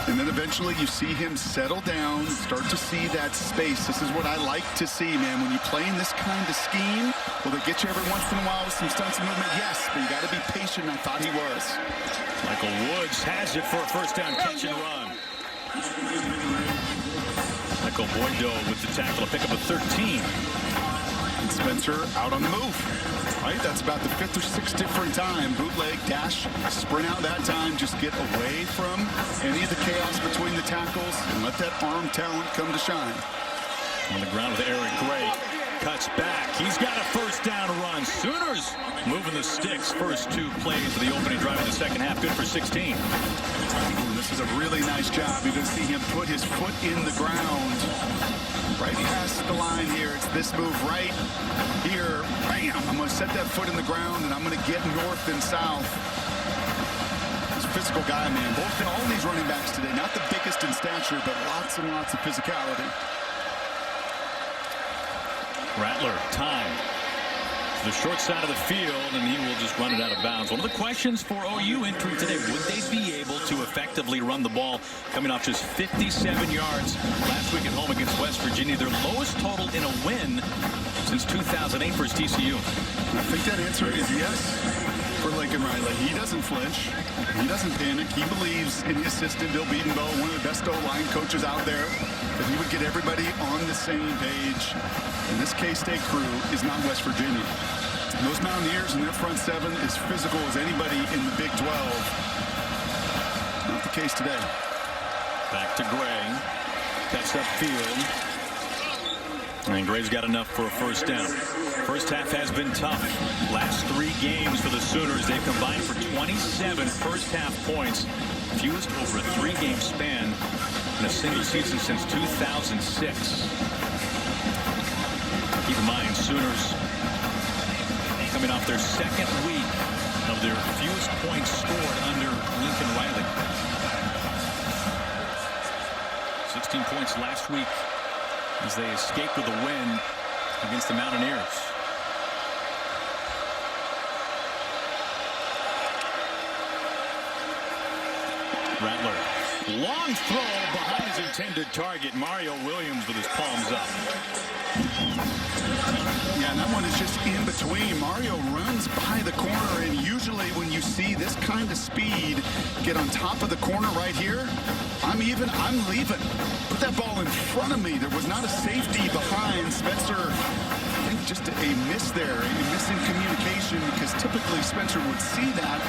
And then eventually you see him settle down, start to see that space. This is what I like to see, man. When you play in this kind of scheme, will they get you every once in a while with some stunts and movement? Yes, but you got to be patient. I thought he was. Michael Woods has it for a first down catch and run. Michael Boydo with the tackle to pick up a 13. And Spencer out on the move. Right, that's about the 5th or 6th different time. Bootleg, dash, sprint out that time. Just get away from any of the chaos between the tackles and let that arm talent come to shine. On the ground with Eric Gray. Cuts back. He's got a first down run. Sooners moving the sticks. First 2 plays of the opening drive of the second half. Good for 16. This is a really nice job. You're going to see him put his foot in the ground. Right past the line here. It's this move right here. Bam! I'm going to set that foot in the ground, and I'm going to get north and south. He's a physical guy, man. All these running backs today, not the biggest in stature, but lots and lots of physicality. Rattler, time. The short side of the field, and he will just run it out of bounds. One of the questions for OU entering today, would they be able to effectively run the ball, coming off just 57 yards last week at home against West Virginia, their lowest total in a win since 2008 versus TCU? I think that answer is yes for Lincoln Riley. He doesn't flinch. He doesn't panic. He believes in his system. Bill Bedenbaugh, one of the best O-line coaches out there, that he would get everybody on the same page. And this K-State crew is not West Virginia. Those Mountaineers in their front 7 is physical as anybody in the Big 12. Not the case today. Back to Gray. Cuts upfield. And Gray's got enough for a first down. First half has been tough. Last 3 games for the Sooners, they've combined for 27 first half points. Fewest over a 3-game span in a single season since 2006. Keep in mind, Sooners coming off their second week of their fewest points scored under Lincoln Riley. 16 points last week as they escaped with a win against the Mountaineers. Rattler. Long throw behind his intended target. Mario Williams with his palms up. Yeah, and that one is just in between. Mario runs by the corner, and usually when you see this kind of speed get on top of the corner right here, I'm leaving. Put that ball in front of me. There was not a safety behind Spencer. I think just a miss there, a miss in communication, because typically Spencer would see that.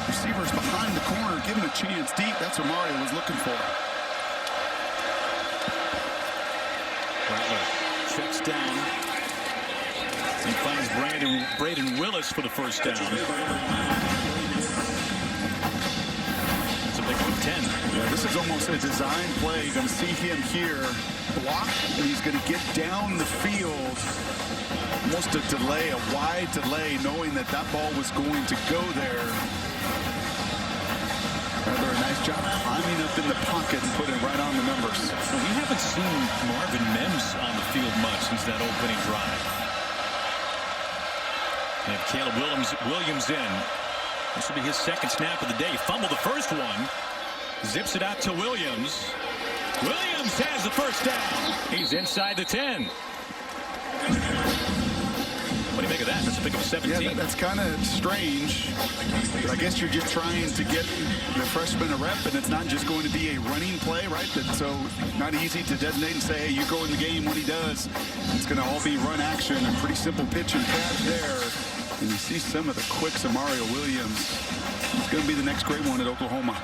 Receivers behind the corner, give him a chance deep. That's what Mario was looking for. Rattler checks down and finds Braden Willis for the first down. It's a big 10 10. Yeah, this is almost a design play. You're going to see him here block, and he's going to get down the field. Almost a delay, a wide delay, knowing that that ball was going to go there. Rather a nice job climbing up in the pocket and putting it right on the numbers. Well, we haven't seen Marvin Mims on the field much since that opening drive. They have Caleb Williams in. This will be his second snap of the day. He fumbled the first one. Zips it out to Williams. Williams has the first down. He's inside the 10. What do you make of that? That's a pick of 17. Yeah, that's kind of strange. But I guess you're just trying to get the freshman a rep, and it's not just going to be a running play, right? So not easy to designate and say, hey, you go in the game when he does. It's going to all be run action and pretty simple pitch and catch there. And you see some of the quicks of Mario Williams. He's going to be the next great one at Oklahoma.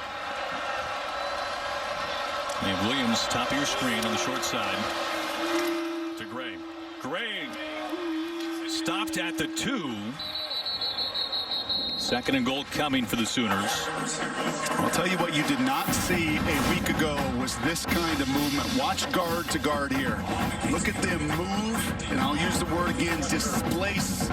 And Williams, top of your screen on the short side. To Gray. Gray stopped at the 2. Second and goal coming for the Sooners. I'll tell you what you did not see a week ago was this kind of movement. Watch guard to guard here. Look at them move, and I'll use the word again, displace.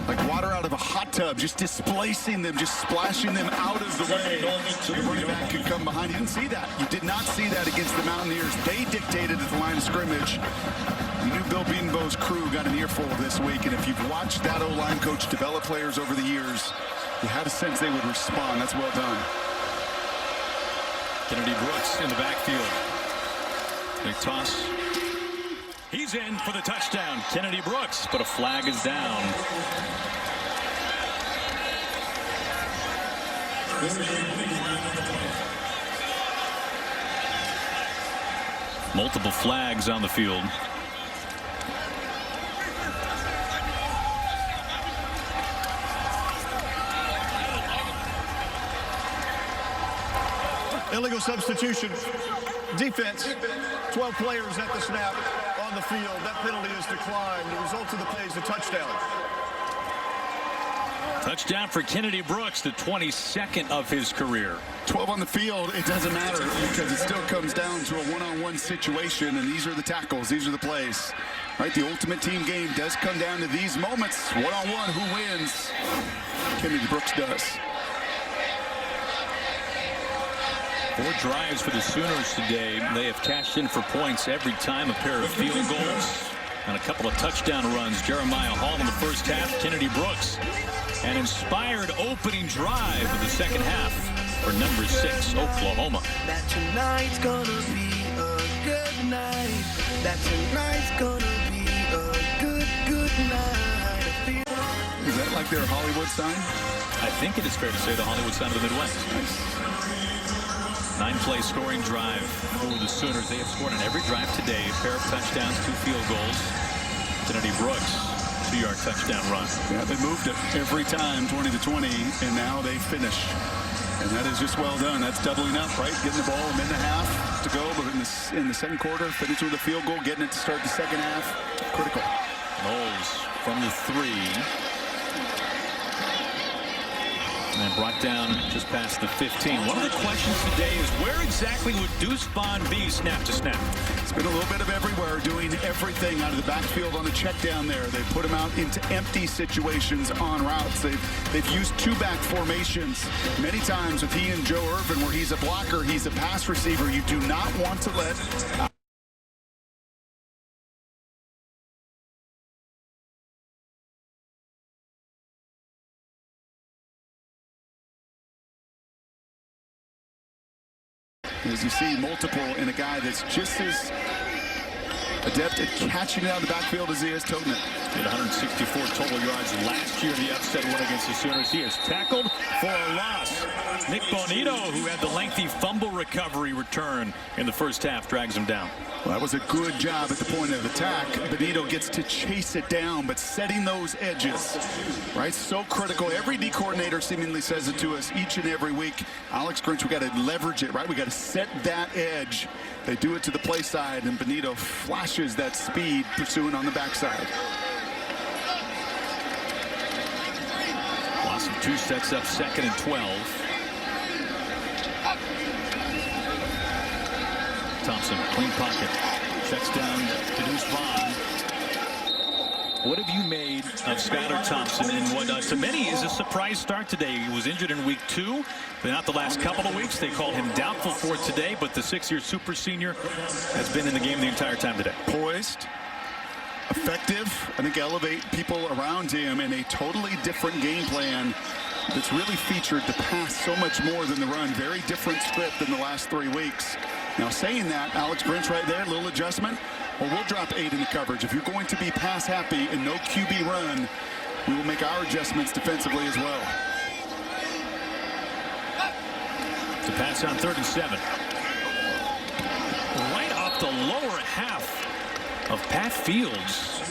Like water out of a hot tub, just displacing them, just splashing them out of the way so the running back could come behind. You didn't see that. You did not see that against the Mountaineers. They dictated at the line of scrimmage. You knew Bill Bedenbaugh's crew got an earful this week, and if you've watched that O-line coach develop players over the years, you had a sense they would respond. That's well done. Kennedy Brooks in the backfield. Big toss. He's in for the touchdown. Kennedy Brooks, but a flag is down. Multiple flags on the field. Illegal substitution. Defense. 12 players at the snap on the field. That penalty is declined. The result of the play is a touchdown. Touchdown for Kennedy Brooks, the 22nd of his career. 12 on the field, it doesn't matter because it still comes down to a one-on-one situation, and these are the tackles, these are the plays. Right, the ultimate team game does come down to these moments. One-on-one, who wins? Kennedy Brooks does. 4 drives for the Sooners today. They have cashed in for points every time, a pair of field goals and a couple of touchdown runs. Jeremiah Hall in the first half, Kennedy Brooks. An inspired opening drive in the second half for number 6, Oklahoma. That tonight's gonna be a good night. That tonight's gonna be a good night. Is that like their Hollywood sign? I think it is fair to say the Hollywood sign of the Midwest. Nice. 9-play scoring drive for the Sooners. They have scored on every drive today. A pair of touchdowns, 2 field goals. Kennedy Brooks, 2-yard touchdown run. Yeah, they moved it every time, 20-20, and now they finish. And that is just well done. That's doubling up, right? Getting the ball a minute and a half to go, but in the second quarter, finishing with a field goal, getting it to start the second half. Critical. Knowles from the 3. And brought down just past the 15. One of the questions today is where exactly would Deuce Vaughn be snap to snap? It's been a little bit of everywhere, doing everything out of the backfield on the check down there. They put him out into empty situations on routes. They've used 2-back formations many times with he and Joe Irvin, where he's a blocker, he's a pass receiver. You do not want to let as you see multiple in a guy that's just as adept at catching it out of the backfield as he is toting it. Did 164 total yards last year in the upset win against the Sooners. He is tackled for a loss. Nick Bonito, who had the lengthy fumble recovery return in the first half, drags him down. Well, that was a good job at the point of attack. Bonito gets to chase it down, but setting those edges, right? So critical. Every D coordinator seemingly says it to us each and every week. Alex Grinch, we got to leverage it, right? We got to set that edge. They do it to the play side, and Bonito flashes that speed pursuing on the backside. Loss of 2 sets up 2nd and 12. Thompson, clean pocket. Checks down to Deuce Vaughn. What have you made of Skylar Thompson in what to many is a surprise start today? He was injured in week 2, but not the last couple of weeks. They called him doubtful for today, but the 6-year super senior has been in the game the entire time today. Poised, effective, I think elevate people around him in a totally different game plan that's really featured the pass so much more than the run. Very different script than the last 3 weeks. Now saying that, Alex Grinch right there, little adjustment. Well, we'll drop 8 in the coverage. If you're going to be pass happy and no QB run, we will make our adjustments defensively as well. To pass on 3rd and 7. Right off the lower half of Pat Fields.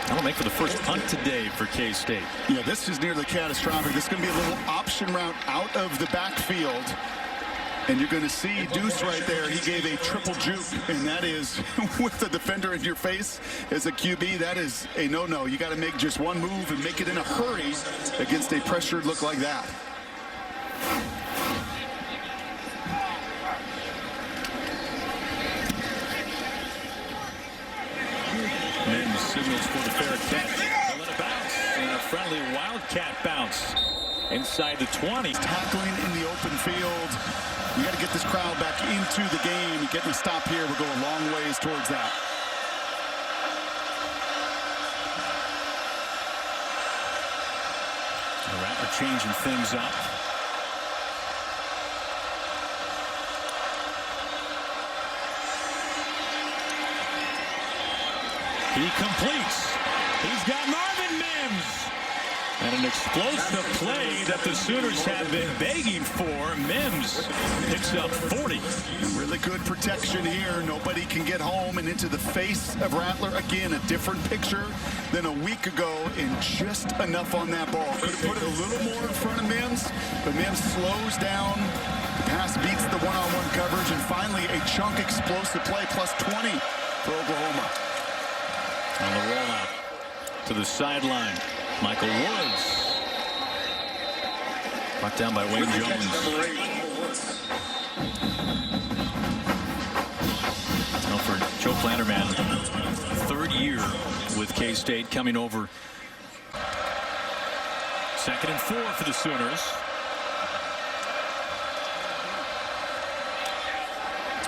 That'll make for the first punt today for K-State. Yeah, this is nearly catastrophic. This is going to be a little option route out of the backfield. And you're going to see Deuce right there. He gave a triple juke, and that is with the defender in your face as a QB. That is a no-no. You got to make just one move and make it in a hurry against a pressured look like that. Mims signals for the fair catch. They'll let it bounce. And a friendly Wildcat bounce inside the 20. Tackling in the open field. You got to get this crowd back into the game. Getting a stop here will go a long ways towards that. The Rattler changing things up. He completes. He's got Marvin Mims. And an explosive play that the Sooners have been begging for. Mims picks up 40. Really good protection here. Nobody can get home and into the face of Rattler. Again, a different picture than a week ago, and just enough on that ball. Could have put it a little more in front of Mims, but Mims slows down. The pass beats the one-on-one coverage, and finally a chunk explosive play, plus 20 for Oklahoma. On the rollout to the sideline. Michael Woods. Brought down by Wayne Jones. Now for Joe Planterman, 3rd year with K-State, coming over. 2nd and 4 for the Sooners.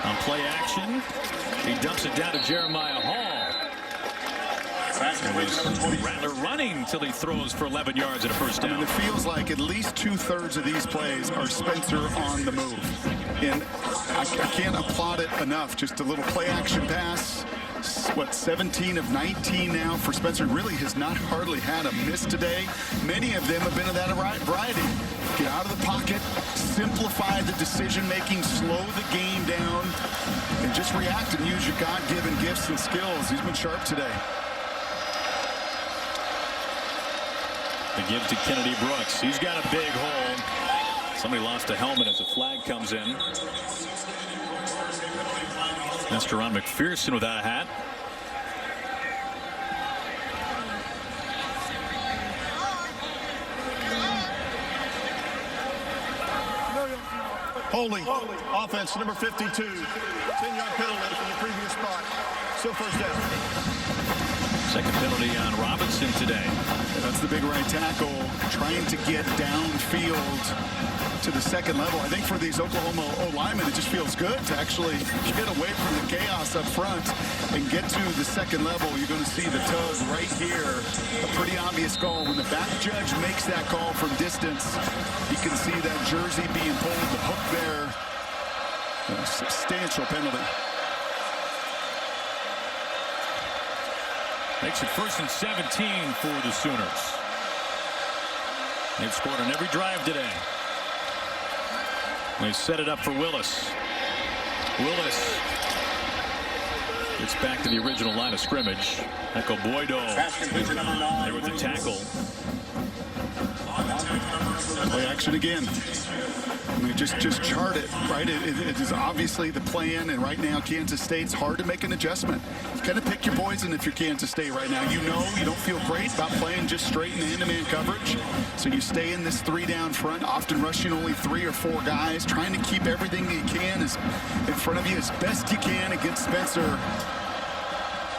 On play action, he dumps it down to Jeremiah Hall. Rattler running till he throws for 11 yards and a first down. I mean, it feels like at least 2/3 of these plays are Spencer on the move. And I can't applaud it enough. Just a little play action pass. What, 17 of 19 now for Spencer. Really has not hardly had a miss today. Many of them have been of that variety. Get out of the pocket, simplify the decision-making, slow the game down, and just react and use your God-given gifts and skills. He's been sharp today. The give to Kennedy Brooks. He's got a big hole. Somebody lost a helmet as a flag comes in. That's Teron McPherson without a hat. Holding. Offense, number 52. 10-yard penalty from the previous spot. Still first down. 2nd penalty on Robinson today. That's the big right tackle, trying to get downfield to the 2nd level. I think for these Oklahoma O-linemen, it just feels good to actually get away from the chaos up front and get to the 2nd level. You're going to see the tug right here. A pretty obvious call. When the back judge makes that call from distance, you can see that jersey being pulled, the hook there. A substantial penalty. Makes it 1st and 17 for the Sooners. They've scored on every drive today. They set it up for Willis. Willis gets back to the original line of scrimmage. Echo Boydo there with the tackle. Play action again. I mean, just chart it, right? It is obviously the plan, and right now Kansas State's hard to make an adjustment. You kind of pick your poison if you're Kansas State right now. You know you don't feel great about playing just straight in the hand-to-man coverage, so you stay in this 3-down front, often rushing only 3 or 4 guys, trying to keep everything you can in front of you as best you can against Spencer.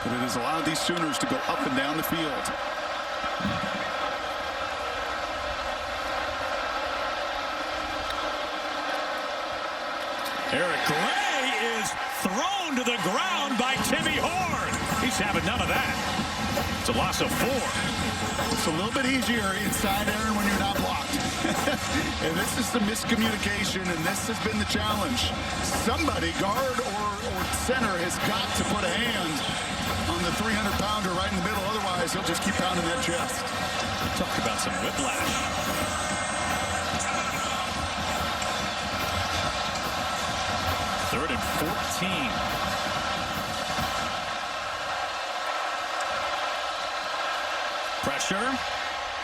But it has allowed these Sooners to go up and down the field. Eric Gray is thrown to the ground by Timmy Horn. He's having none of that. It's a loss of 4. It's a little bit easier inside, Aaron, when you're not blocked. And this is the miscommunication, and this has been the challenge. Somebody, guard or center, has got to put a hand on the 300-pounder right in the middle. Otherwise, he'll just keep pounding that chest. Talk about some whiplash. Third and 14. Pressure.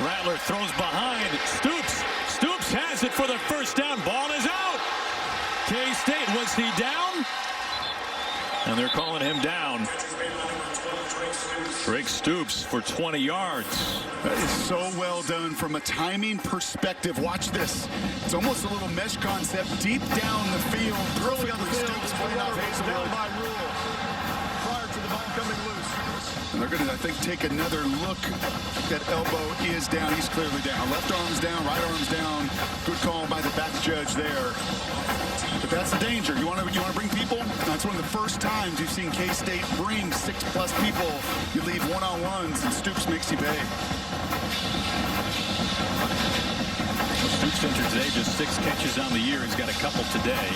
Rattler throws behind. Stoops has it for the first down. Ball is out. K-State, was he down? And they're calling him down. Drake Stoops for 20 yards. That is so well done from a timing perspective. Watch this. It's almost a little mesh concept deep down the field. Early on the field, Stoops playing off down Hazelwood. by rule prior to the ball coming loose. And they're going to, I think, take another look. That elbow is down. He's clearly down. Left arm's down, right arm's down. Good call by the back judge there. But that's the danger. You want to bring people? That's one of the first times you've seen K-State bring 6+ people. You leave one-on-ones, and Stoops makes you pay. Stoops entered today, just 6 catches on the year. He's got a couple today.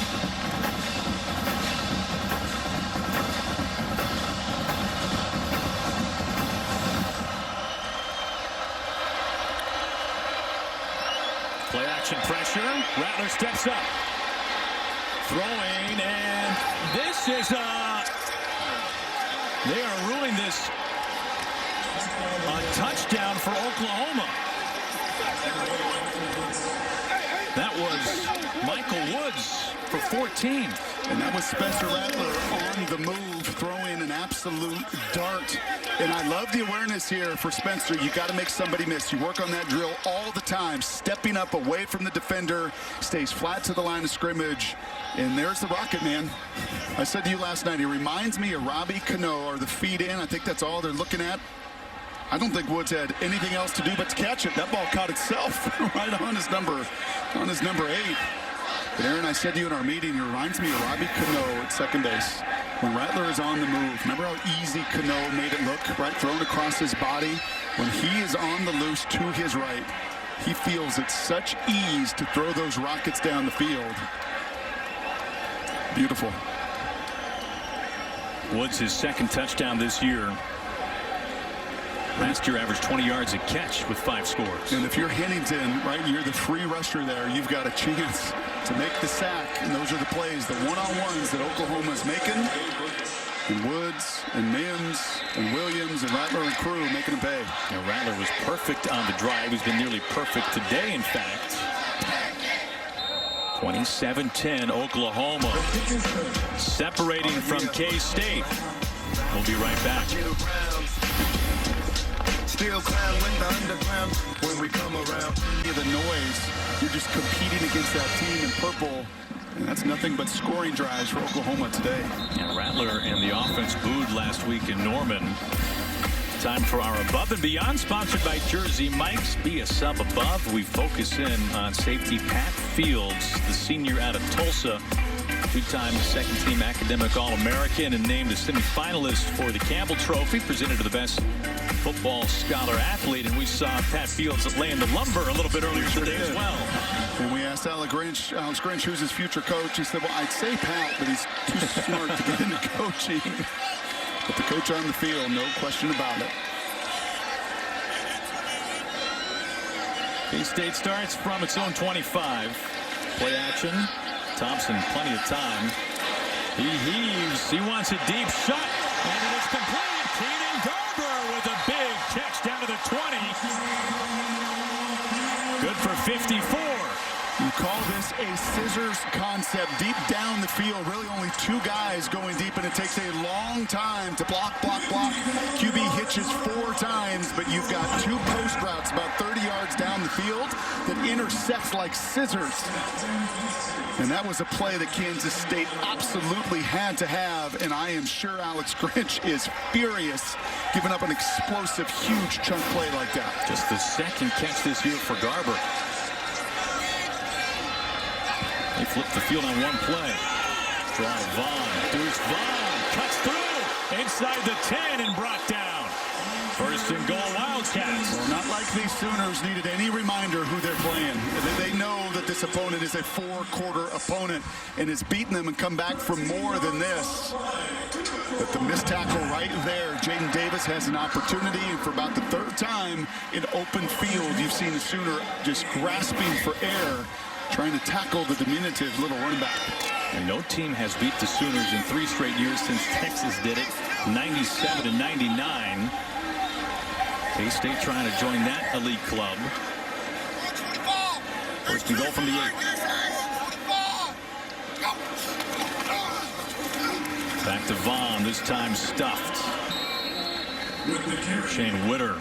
Play action pressure. Rattler steps up. Throwing, and this is they are ruling this a touchdown for Oklahoma. That was Michael Woods for 14. And that was Spencer Rattler on the move, throwing an absolute dart. And I love the awareness here for Spencer. You got to make somebody miss. You work on that drill all the time, stepping up away from the defender, stays flat to the line of scrimmage. And there's the rocket, man. I said to you last night, he reminds me of Robbie Cano, or the feed in. I think that's all they're looking at. I don't think Woods had anything else to do but to catch it. That ball caught itself right on his number 8. But Aaron, I said to you in our meeting, he reminds me of Robbie Cano at second base. When Rattler is on the move, remember how easy Cano made it look, right? Thrown across his body. When he is on the loose to his right, he feels it's such ease to throw those rockets down the field. Beautiful. Woods, his second touchdown this year. Last year averaged 20 yards a catch with 5 scores. And if you're Hennington, right, you're the free rusher there, you've got a chance to make the sack. And those are the plays, the one-on-ones that Oklahoma's making. And Woods and Mims and Williams and Rattler and crew making them pay. Now, Rattler was perfect on the drive. He's been nearly perfect today, in fact. 27-10, Oklahoma separating from K-State. We'll be right back. Still clown when the underground when we come around. The noise, you're just competing against that team in purple. And that's nothing but scoring drives for Oklahoma today. And Rattler and the offense booed last week in Norman. Time for our Above and Beyond, sponsored by Jersey Mike's. Be a sub above. We focus in on safety Pat Fields, the senior out of Tulsa. 2-time second-team academic All-American and named a semifinalist for the Campbell Trophy, presented to the best football scholar athlete. And we saw Pat Fields laying the lumber a little bit earlier today as well. And we asked Alex Grinch, who's his future coach. He said, well, I'd say Pat, but he's too smart to get into coaching. But the coach on the field, no question about it. K-State starts from its own 25. Play action. Thompson, plenty of time. He heaves. He wants a deep shot. And it is complete. Keenan Garber with a big catch down to the 20. Good for 54. You call this a scissors concept. Deep down the field, really only two guys going deep, and it takes a long time to block. QB hitches 4 times, but you've got 2 post routes about 30 yards down the field that intersects like scissors. And that was a play that Kansas State absolutely had to have, and I am sure Alex Grinch is furious giving up an explosive, huge chunk play like that. Just the second catch this year for Garber. They flipped the field on one play. Draw Vaughn. Deuce Vaughn cuts through inside the 10 and brought down. First and goal, Wildcats. Well, not like these Sooners needed any reminder who they're playing. They know that this opponent is a 4-quarter opponent and has beaten them and come back for more than this. But the missed tackle right there, Jaden Davis has an opportunity, and for about the 3rd time in open field, you've seen the Sooner just grasping for air, trying to tackle the diminutive little running back. And no team has beat the Sooners in 3 straight years since Texas did it, 97 and 99. K-State trying to join that elite club. First and goal from the 8. Back to Vaughn, this time stuffed. Shane Witter.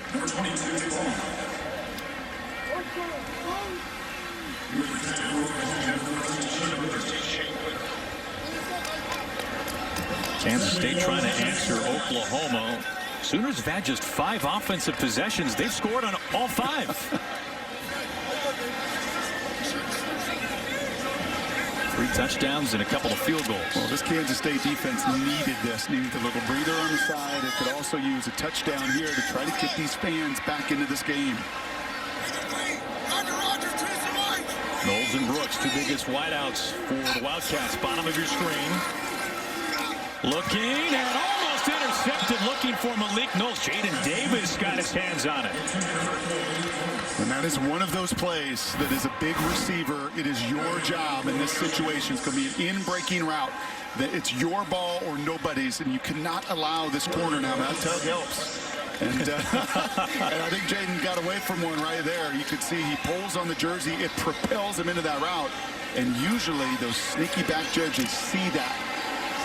Kansas State trying to answer Oklahoma. Sooners have had just 5 offensive possessions. They've scored on all 5. 3 touchdowns and a couple of field goals. Well, this Kansas State defense needed this. Needed a little breather on the side. It could also use a touchdown here to try to get these fans back into this game. Knowles and Brooks, 2 biggest wideouts for the Wildcats. Bottom of your screen. Looking and almost intercepted, looking for Malik Knowles. Jaden Davis got his hands on it. And that is one of those plays that is a big receiver. It is your job in this situation. It's going to be an in-breaking route. That it's your ball or nobody's, and you cannot allow this corner now. That tug helps. And, and I think Jaden got away from one right there. You could see he pulls on the jersey. It propels him into that route. And usually those sneaky back judges see that.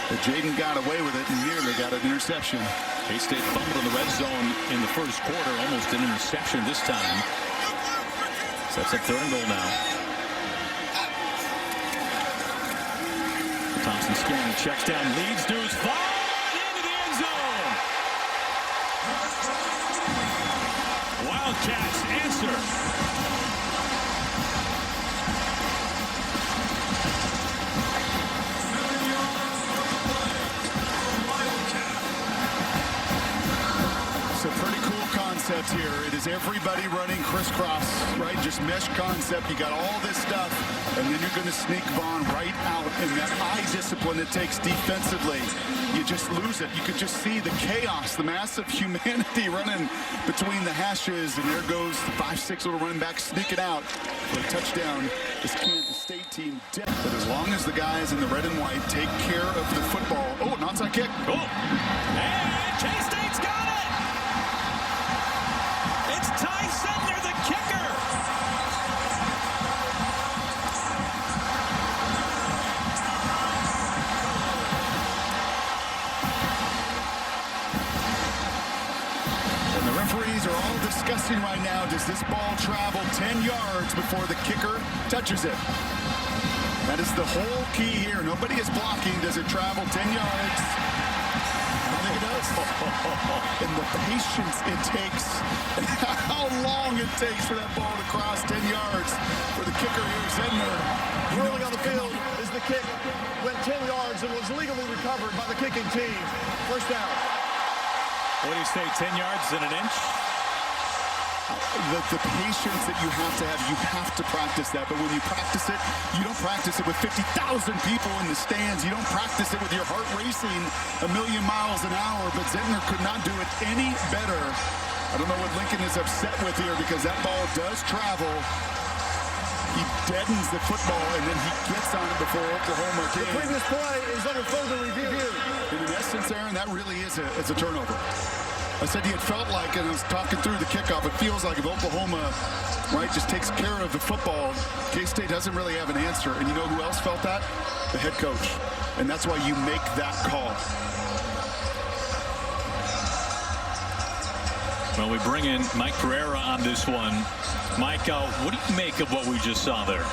But Jaden got away with it and nearly got an interception. K-State fumbled in the red zone in the first quarter. Almost an interception this time. Sets up 3rd and goal now. Thompson scanning, checks down, leads, Deuce Vaughn into the end zone. Wildcats answer. Here. It is everybody running crisscross, right? Just mesh concept. You got all this stuff, and then you're going to sneak Vaughn right out. And that eye discipline it takes defensively, you just lose it. You could just see the chaos, the massive humanity running between the hashes, and there goes the 5'6" little running back sneaking out for a touchdown. This Kansas State team did. But as long as the guys in the red and white take care of the football. Oh, an onside kick. Oh, and K-State's got it. Ty Sentner, the kicker. And the referees are all discussing right now, does this ball travel 10 yards before the kicker touches it? That is the whole key here. Nobody is blocking. Does it travel 10 yards? I think it does. And the patience it takes, and how long it takes for that ball to cross 10 yards for the kicker here, Sentner. Rolling on the field is the kick. Went 10 yards and was legally recovered by the kicking team. First down. What do you say, 10 yards and an inch? The patience that you have to practice that. But when you practice it, you don't practice it with 50,000 people in the stands. You don't practice it with your heart racing a million miles an hour. But Sentner could not do it any better. I don't know what Lincoln is upset with here, because that ball does travel. He deadens the football, and then he gets on it before Oklahoma can. The previous play is under further review. In essence, Aaron, that really is a turnover. I said it felt like, and I was talking through the kickoff, it feels like if Oklahoma, right, just takes care of the football, K-State doesn't really have an answer. And you know who else felt that? The head coach. And that's why you make that call. Well, we bring in Mike Pereira on this one. Mike, what do you make of what we just saw there?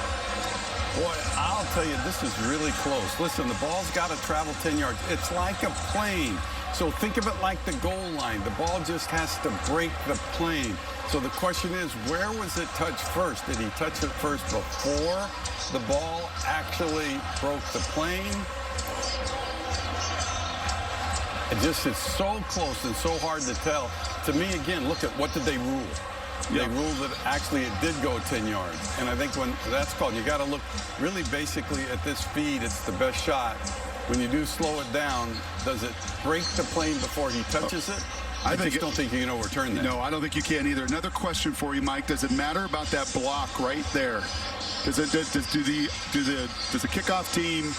Boy, I'll tell you, this is really close. Listen, the ball's got to travel 10 yards. It's like a plane. So think of it like the goal line. The ball just has to break the plane. So the question is, where was it touched first? Did he touch it first before the ball actually broke the plane? It just is so close and so hard to tell. To me, again, look at what did they rule? They ruled that actually it did go 10 yards. And I think when that's called, you got to look really basically at this feed. It's the best shot. When you do slow it down, does it break the plane before he touches it? I just don't think you can overturn that. No, I don't think you can either. Another question for you, Mike. Does it matter about that block right there? Does the kickoff team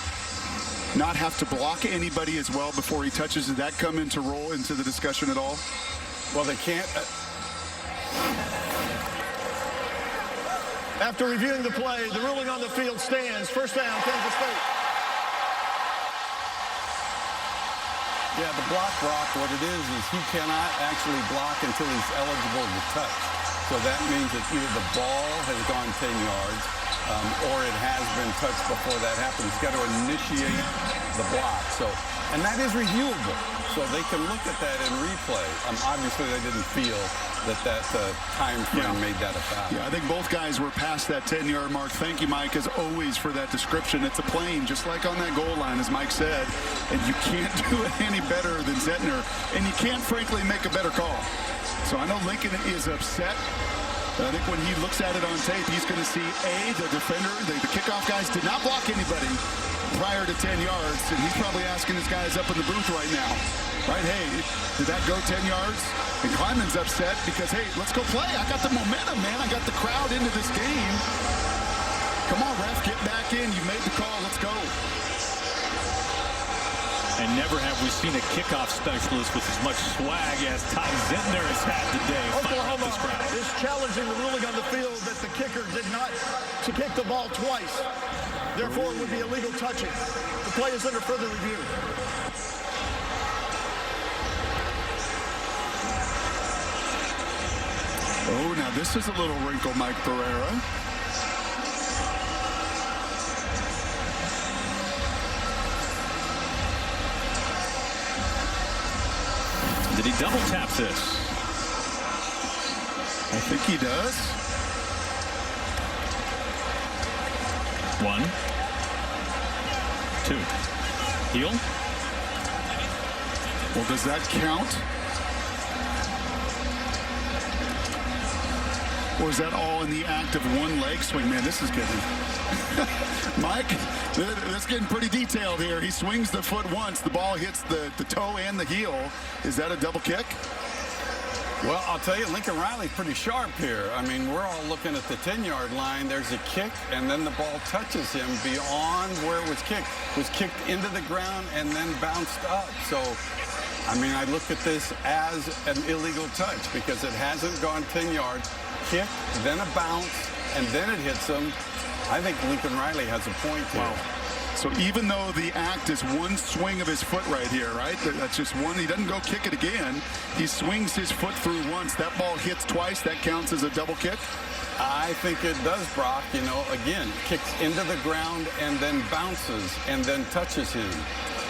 not have to block anybody as well before he touches? Did that come into the discussion at all? Well, they can't. After reviewing the play, the ruling on the field stands. First down, Kansas State. Yeah, the block, Brock, what it is he cannot actually block until he's eligible to touch. So that means that either the ball has gone 10 yards or it has been touched before that happens. He's got to initiate the block. And that is reviewable. So they can look at that in replay. Obviously, they didn't feel that time frame made that a foul. Yeah, I think both guys were past that 10-yard mark. Thank you, Mike, as always, for that description. It's a plane, just like on that goal line, as Mike said. And you can't do it any better than Zentner. And you can't, frankly, make a better call. So I know Lincoln is upset. But I think when he looks at it on tape, he's going to see, the defender, the kickoff guys did not block anybody prior to 10 yards. And he's probably asking his guys up in the booth right now, right? Hey, did that go 10 yards? And Kleiman's upset because, hey, let's go play. I got the momentum, man. I got the crowd into this game. Come on, ref, get back in. You made the call. Let's go. And never have we seen a kickoff specialist with as much swag as Ty Zentner has had today. Oklahoma is challenging the ruling on the field that the kicker did not to kick the ball twice. Therefore, it would be illegal touching. The play is under further review. Oh, now this is a little wrinkle, Mike Pereira. Did he double tap this? I think he does. 1, 2. Heel? Well, does that count? Or is that all in the act of one leg swing? Man, this is getting... Mike, this is getting pretty detailed here. He swings the foot once. The ball hits the toe and the heel. Is that a double kick? Well, I'll tell you, Lincoln Riley's pretty sharp here. I mean, we're all looking at the 10-yard line. There's a kick, and then the ball touches him beyond where it was kicked. It was kicked into the ground and then bounced up. So, I mean, I look at this as an illegal touch because it hasn't gone 10 yards. Kick, then a bounce, and then it hits him. I think Lincoln Riley has a point here. Wow. So even though the act is one swing of his foot right here, right? That's just one. He doesn't go kick it again. He swings his foot through once. That ball hits twice. That counts as a double kick? I think it does, Brock. You know, again, kicks into the ground and then bounces and then touches him.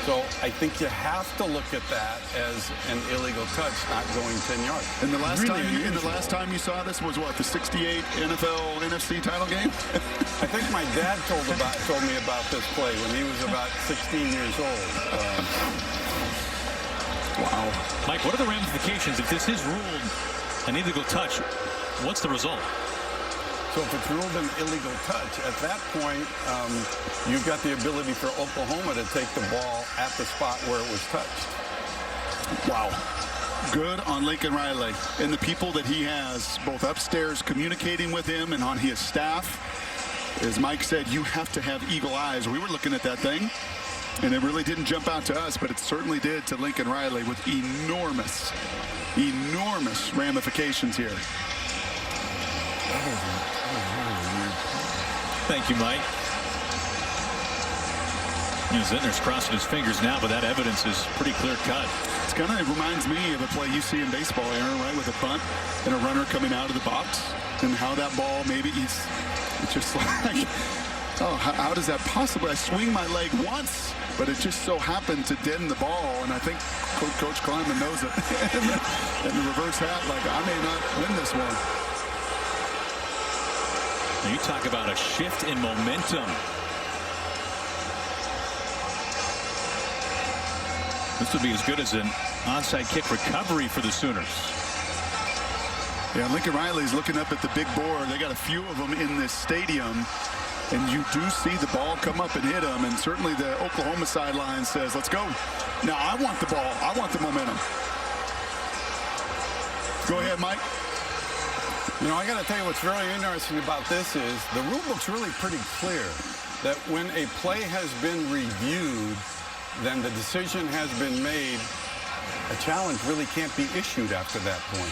So I think you have to look at that as an illegal touch, not going 10 yards. And the last time you saw this was what, the '68 NFL NFC title game? I think my dad told me about this play when he was about 16 years old. Wow. Mike, what are the ramifications if this is ruled an illegal touch? What's the result? So if it's ruled an illegal touch, at that point, you've got the ability for Oklahoma to take the ball at the spot where it was touched. Wow. Good on Lincoln Riley and the people that he has both upstairs communicating with him and on his staff. As Mike said, you have to have eagle eyes. We were looking at that thing. And it really didn't jump out to us, but it certainly did to Lincoln Riley with enormous, enormous ramifications here. Thank you, Mike. Zentner's crossing his fingers now, but that evidence is pretty clear cut. It kind of reminds me of a play you see in baseball, Aaron, right? With a bunt and a runner coming out of the box, and how that ball maybe it's just like, oh, how does that possibly? I swing my leg once, but it just so happened to dent the ball, and I think Coach Klieman knows it. And the reverse hat, like, I may not win this one. Now you talk about a shift in momentum. This would be as good as an onside kick recovery for the Sooners. Yeah, Lincoln Riley's looking up at the big board. They got a few of them in this stadium, and you do see the ball come up and hit them, and certainly the Oklahoma sideline says, let's go. Now, I want the ball. I want the momentum. Go ahead, Mike. You know, I got to tell you what's very interesting about this is the rule book's really pretty clear that when a play has been reviewed, then the decision has been made, a challenge really can't be issued after that point.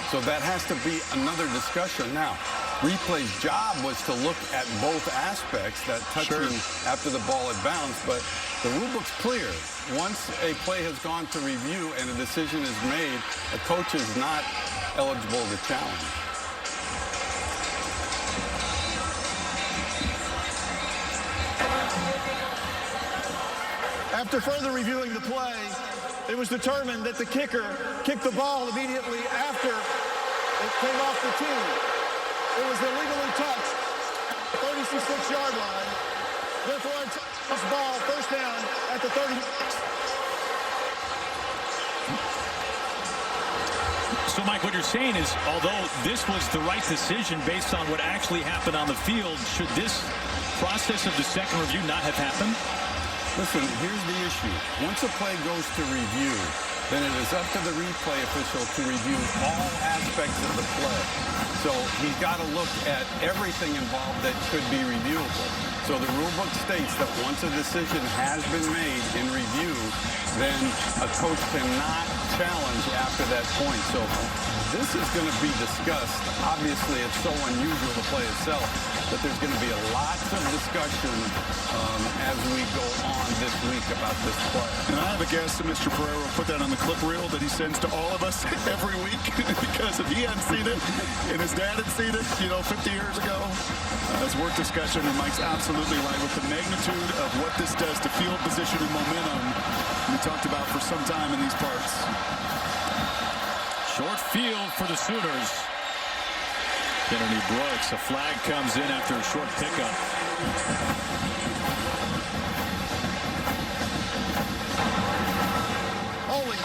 So that has to be another discussion. Now, replay's job was to look at both aspects, that touching after the ball had bounced, but the rule book's clear. Once a play has gone to review and a decision is made, a coach is not eligible to challenge. After further reviewing the play, it was determined that the kicker kicked the ball immediately after it came off the tee. It was illegally touched, 36-yard line. Therefore, this ball first down at the 30. So, Mike, what you're saying is, although this was the right decision based on what actually happened on the field, should this process of the second review not have happened? Listen, here's the issue. Once a play goes to review, then it is up to the replay official to review all aspects of the play. So he's got to look at everything involved that could be reviewable. So the rule book states that once a decision has been made in review, then a coach cannot challenge after that point. So this is going to be discussed. Obviously, it's so unusual to play itself, but there's going to be lots of discussion as we go on this week about this play. And I have a guess that Mr. Pereira will put that on the clip reel that he sends to all of us every week, because if he hadn't seen it and his dad had seen it, 50 years ago, it's worth discussion. And Mike's absolutely right with the magnitude of what this does to field position and momentum we talked about for some time in these parts. Short field for the Sooners. Kennedy Brooks, a flag comes in after a short pickup. Holding,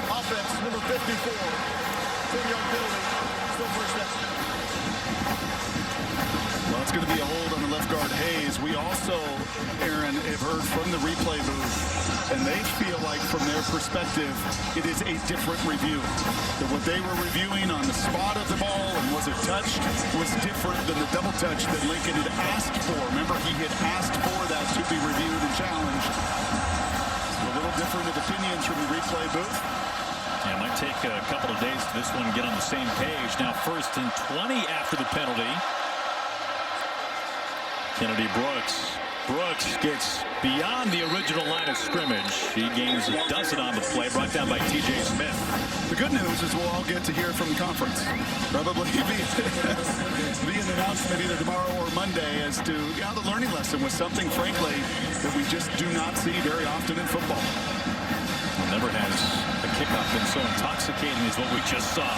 offense, number 54. 10-yard penalty, still first down. Well, it's going to be a hold on the left guard, Hayes. We also, Aaron, have heard from the replay booth, and they feel like from their perspective, it is a different review. That what they were reviewing on the spot of the ball and was it touched was different than the double touch that Lincoln had asked for. Remember, he had asked for that to be reviewed and challenged. So a little different of opinions from the replay booth. Yeah, it might take a couple of days to this one get on the same page. Now 1st and 20 after the penalty. Kennedy Brooks. Brooks gets beyond the original line of scrimmage. He gains a dozen on the play, brought down by T.J. Smith. The good news is we'll all get to hear from the conference. Probably be an announcement either tomorrow or Monday as to the learning lesson was something, frankly, that we just do not see very often in football. Never has a kickoff been so intoxicating as what we just saw.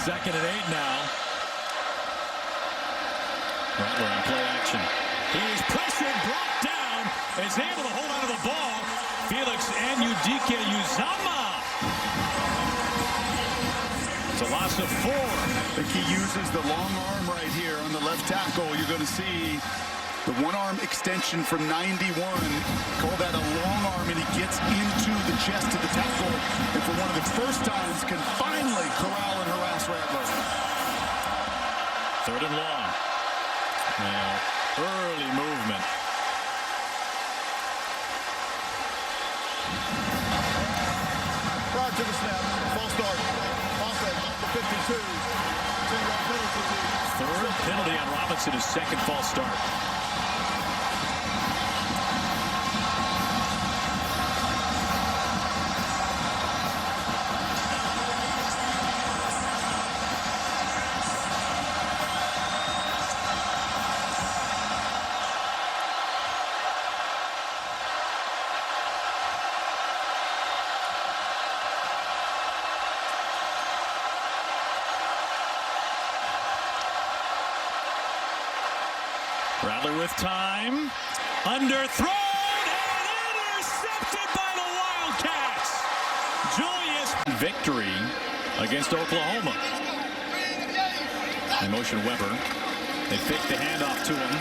2nd and 8 now. Rattler in play action. He is pressured, brought down, is able to hold on to the ball. Felix Anudike-Uzomah. It's a loss of 4. I think he uses the long arm right here on the left tackle. You're going to see the one-arm extension from 91. Call that a long arm, and he gets into the chest of the tackle. And for one of the first times, can finally corral and harass Rattler. 3rd and long. Now, early movement. to the snap. False start. Offense, the 52. 10-yard penalty. Third penalty on Robinson, his second false start. Rattler with time. Underthrown and intercepted by the Wildcats. Julius. Victory against Oklahoma. In motion Weber. They fake the handoff to him.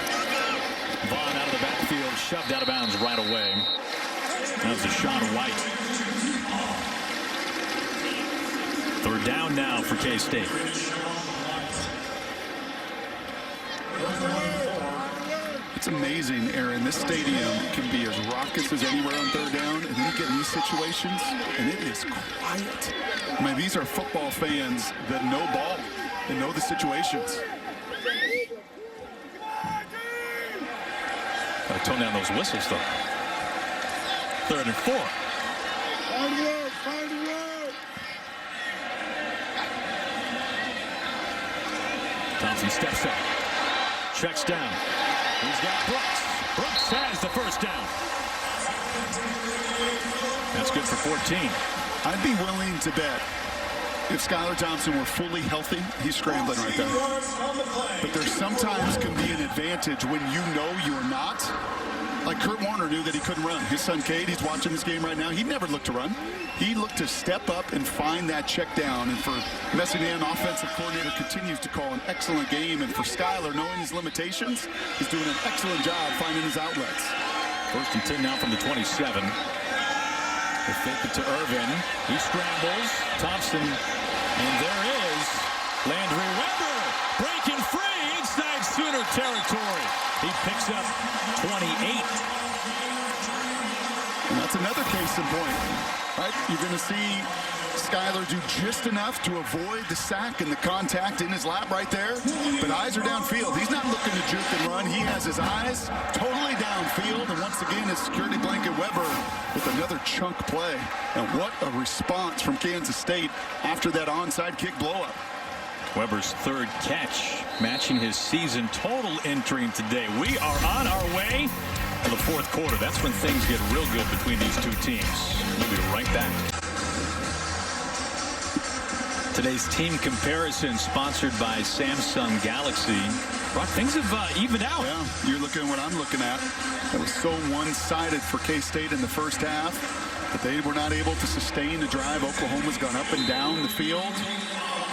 Vaughn out of the backfield, shoved out of bounds right away. That was Deshaun White. Third down now for K-State. It's amazing, Aaron. This stadium can be as raucous as anywhere on third down, and then you get in these situations, and it is quiet. I mean, these are football fans that know ball and know the situations. Gotta tone down those whistles, though. 3rd and 4. Thompson steps up. Checks down. He's got Brooks. Brooks has the first down. That's good for 14. I'd be willing to bet if Skylar Thompson were fully healthy, he's scrambling right there. But there sometimes can be an advantage when you know you're not. Like Kurt Warner knew that he couldn't run. His son Cade, he's watching this game right now. He never looked to run. He looked to step up and find that check down. And for Messinan, offensive coordinator, continues to call an excellent game. And for Skylar, knowing his limitations, he's doing an excellent job finding his outlets. 1st and 10 now from the 27. They fake it to Irvin. He scrambles. Thompson. And there is Landry Weber breaking free inside Sooner territory. He picks up 28. And that's another case in point, right? You're going to see Skylar do just enough to avoid the sack and the contact in his lap right there. But eyes are downfield. He's not looking to juke and run. He has his eyes totally downfield. And once again, his security blanket Weber with another chunk play. And what a response from Kansas State after that onside kick blow-up. Weber's 3rd catch, matching his season total entering today. We are on our way to the 4th quarter. That's when things get real good between these two teams. We'll be right back. Today's team comparison sponsored by Samsung Galaxy. Brock, things have evened out. Yeah, you're looking at what I'm looking at. It was so one-sided for K-State in the first half, but they were not able to sustain the drive. Oklahoma's gone up and down the field.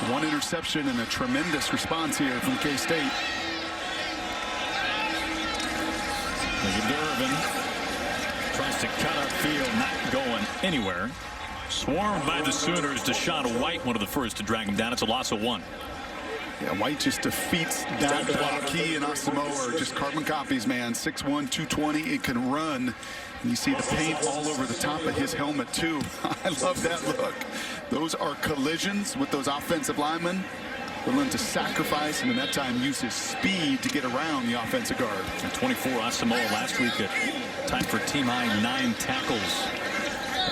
One interception and a tremendous response here from K-State. They give to Irvin. Tries to cut upfield, not going anywhere. Swarmed by the Sooners. Deshaun White, one of the first to drag him down. It's a loss of 1. Yeah, White just defeats that block. He and Asamoah are just carbon copies, man. 6'1", 220. It can run. And you see the paint all over the top of his helmet, too. I love that look. Those are collisions with those offensive linemen. Willing to sacrifice and in that time use his speed to get around the offensive guard. And 24, Asamoah last week at time for team high 9 tackles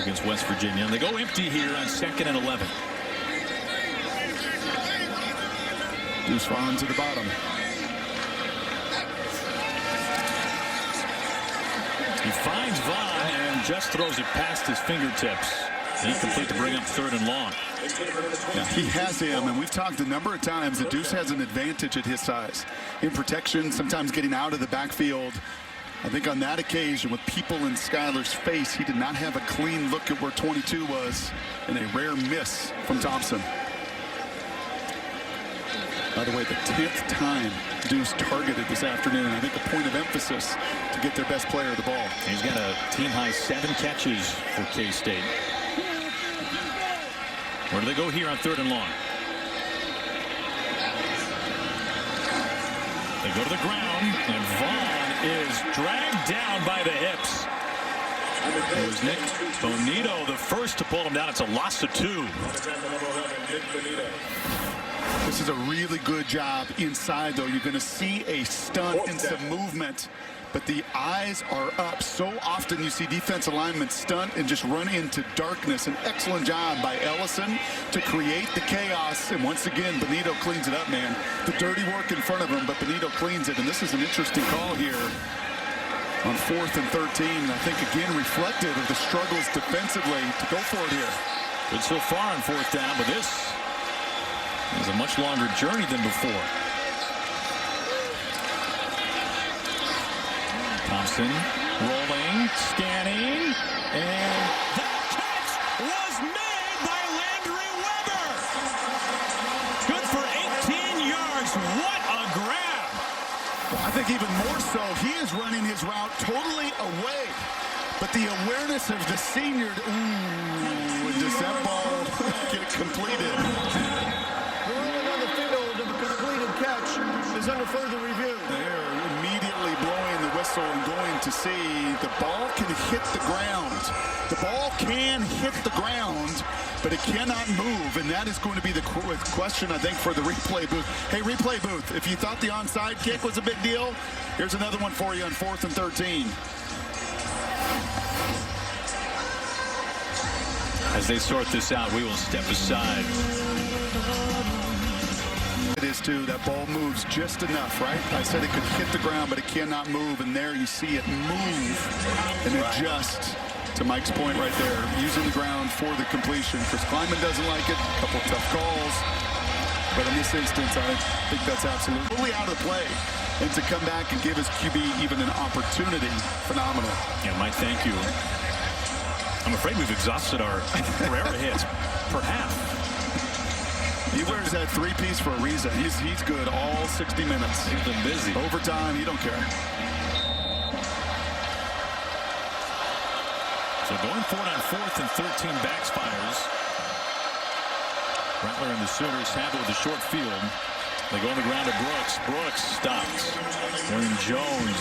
against West Virginia. And they go empty here on 2nd and 11. Deuce Vaughn to the bottom. He finds Vaughn and just throws it past his fingertips. Incomplete to bring up 3rd and long. Yeah, he has him, and we've talked a number of times that Deuce has an advantage at his size. In protection, sometimes getting out of the backfield. I think on that occasion, with people in Skylar's face, he did not have a clean look at where 22 was, and a rare miss from Thompson. By the way, the 10th time Deuce targeted this afternoon. I think a point of emphasis to get their best player the ball. He's got a team-high 7 catches for K-State. Where do they go here on 3rd and long? They go to the ground, and Vaughn is dragged down by the hips. It was Nick Bonito, the first to pull him down. It's a loss of 2. This is a really good job inside, though. You're going to see a stunt and some movement, but the eyes are up. So often you see defensive linemen stunt and just run into darkness. An excellent job by Ellison to create the chaos. And once again, Bonito cleans it up, man. The dirty work in front of him, but Bonito cleans it. And this is an interesting call here on 4th and 13. I think, again, reflective of the struggles defensively to go for it here. Good so far on 4th down, but this is a much longer journey than before. Thompson rolling, scanning, and that catch was made by Landry Weber. Good for 18 yards. What a grab. I think even more so, he is running his route totally away. But the awareness of the senior, does that ball get completed? The ruling on the field of a completed catch is under further review. They're immediately blowing the whistle and going to see the ball can hit the ground. The ball can hit the ground, but it cannot move, and that is going to be the question, I think, for the replay booth. Hey, replay booth, if you thought the onside kick was a big deal, here's another one for you on 4th and 13. As they sort this out, we will step aside. It is too. That ball moves just enough, right? I said it could hit the ground, but it cannot move, and there you see it move and adjust. To Mike's point right there, using the ground for the completion. Chris Klieman doesn't like it. A couple tough calls. But in this instance, I think that's absolutely out of play. And to come back and give his QB even an opportunity, phenomenal. Yeah, Mike, thank you. I'm afraid we've exhausted our Pereira hits per half. He wears that 3-piece for a reason. He's good all 60 minutes. He's been busy. Overtime, he don't care. So going for it on 4th and 13, backs fires. Rattler and the Sooners have it with a short field. They go on the ground to Brooks. Brooks stops. William Jones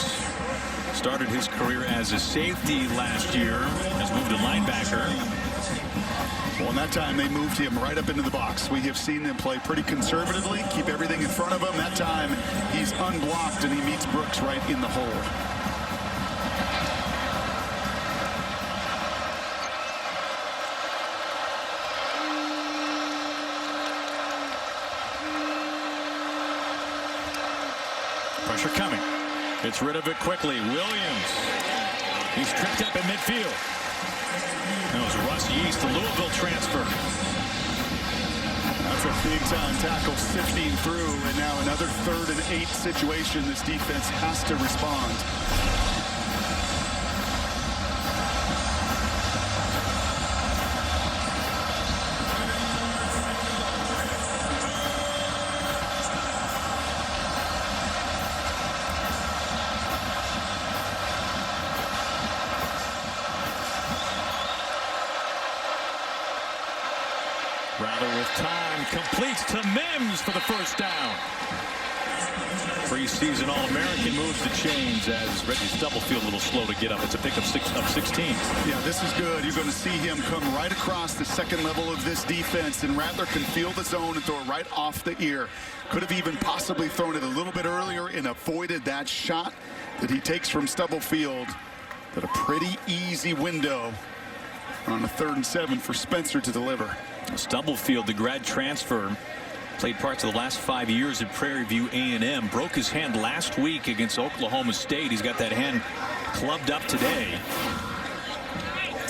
started his career as a safety last year. Has moved to linebacker. Well, in that time, they moved him right up into the box. We have seen them play pretty conservatively, keep everything in front of him. That time, he's unblocked, and he meets Brooks right in the hole. Pressure coming. Gets rid of it quickly. Williams. He's tripped up in midfield. That was Russ Yeast, the Louisville transfer. That's a big-time tackle sifting through, and now another 3rd and 8 situation. This defense has to respond. Rattler with time, completes to Mims for the first down. Preseason All-American moves the chains as Reggie Stubblefield a little slow to get up. It's a pick of 16. Yeah, this is good. You're going to see him come right across the second level of this defense, and Rattler can feel the zone and throw it right off the ear. Could have even possibly thrown it a little bit earlier and avoided that shot that he takes from Stubblefield. But a pretty easy window on a 3rd and 7 for Spencer to deliver. Stubblefield, the grad transfer, played parts of the last 5 years at Prairie View A&M. Broke his hand last week against Oklahoma State. He's got that hand clubbed up today.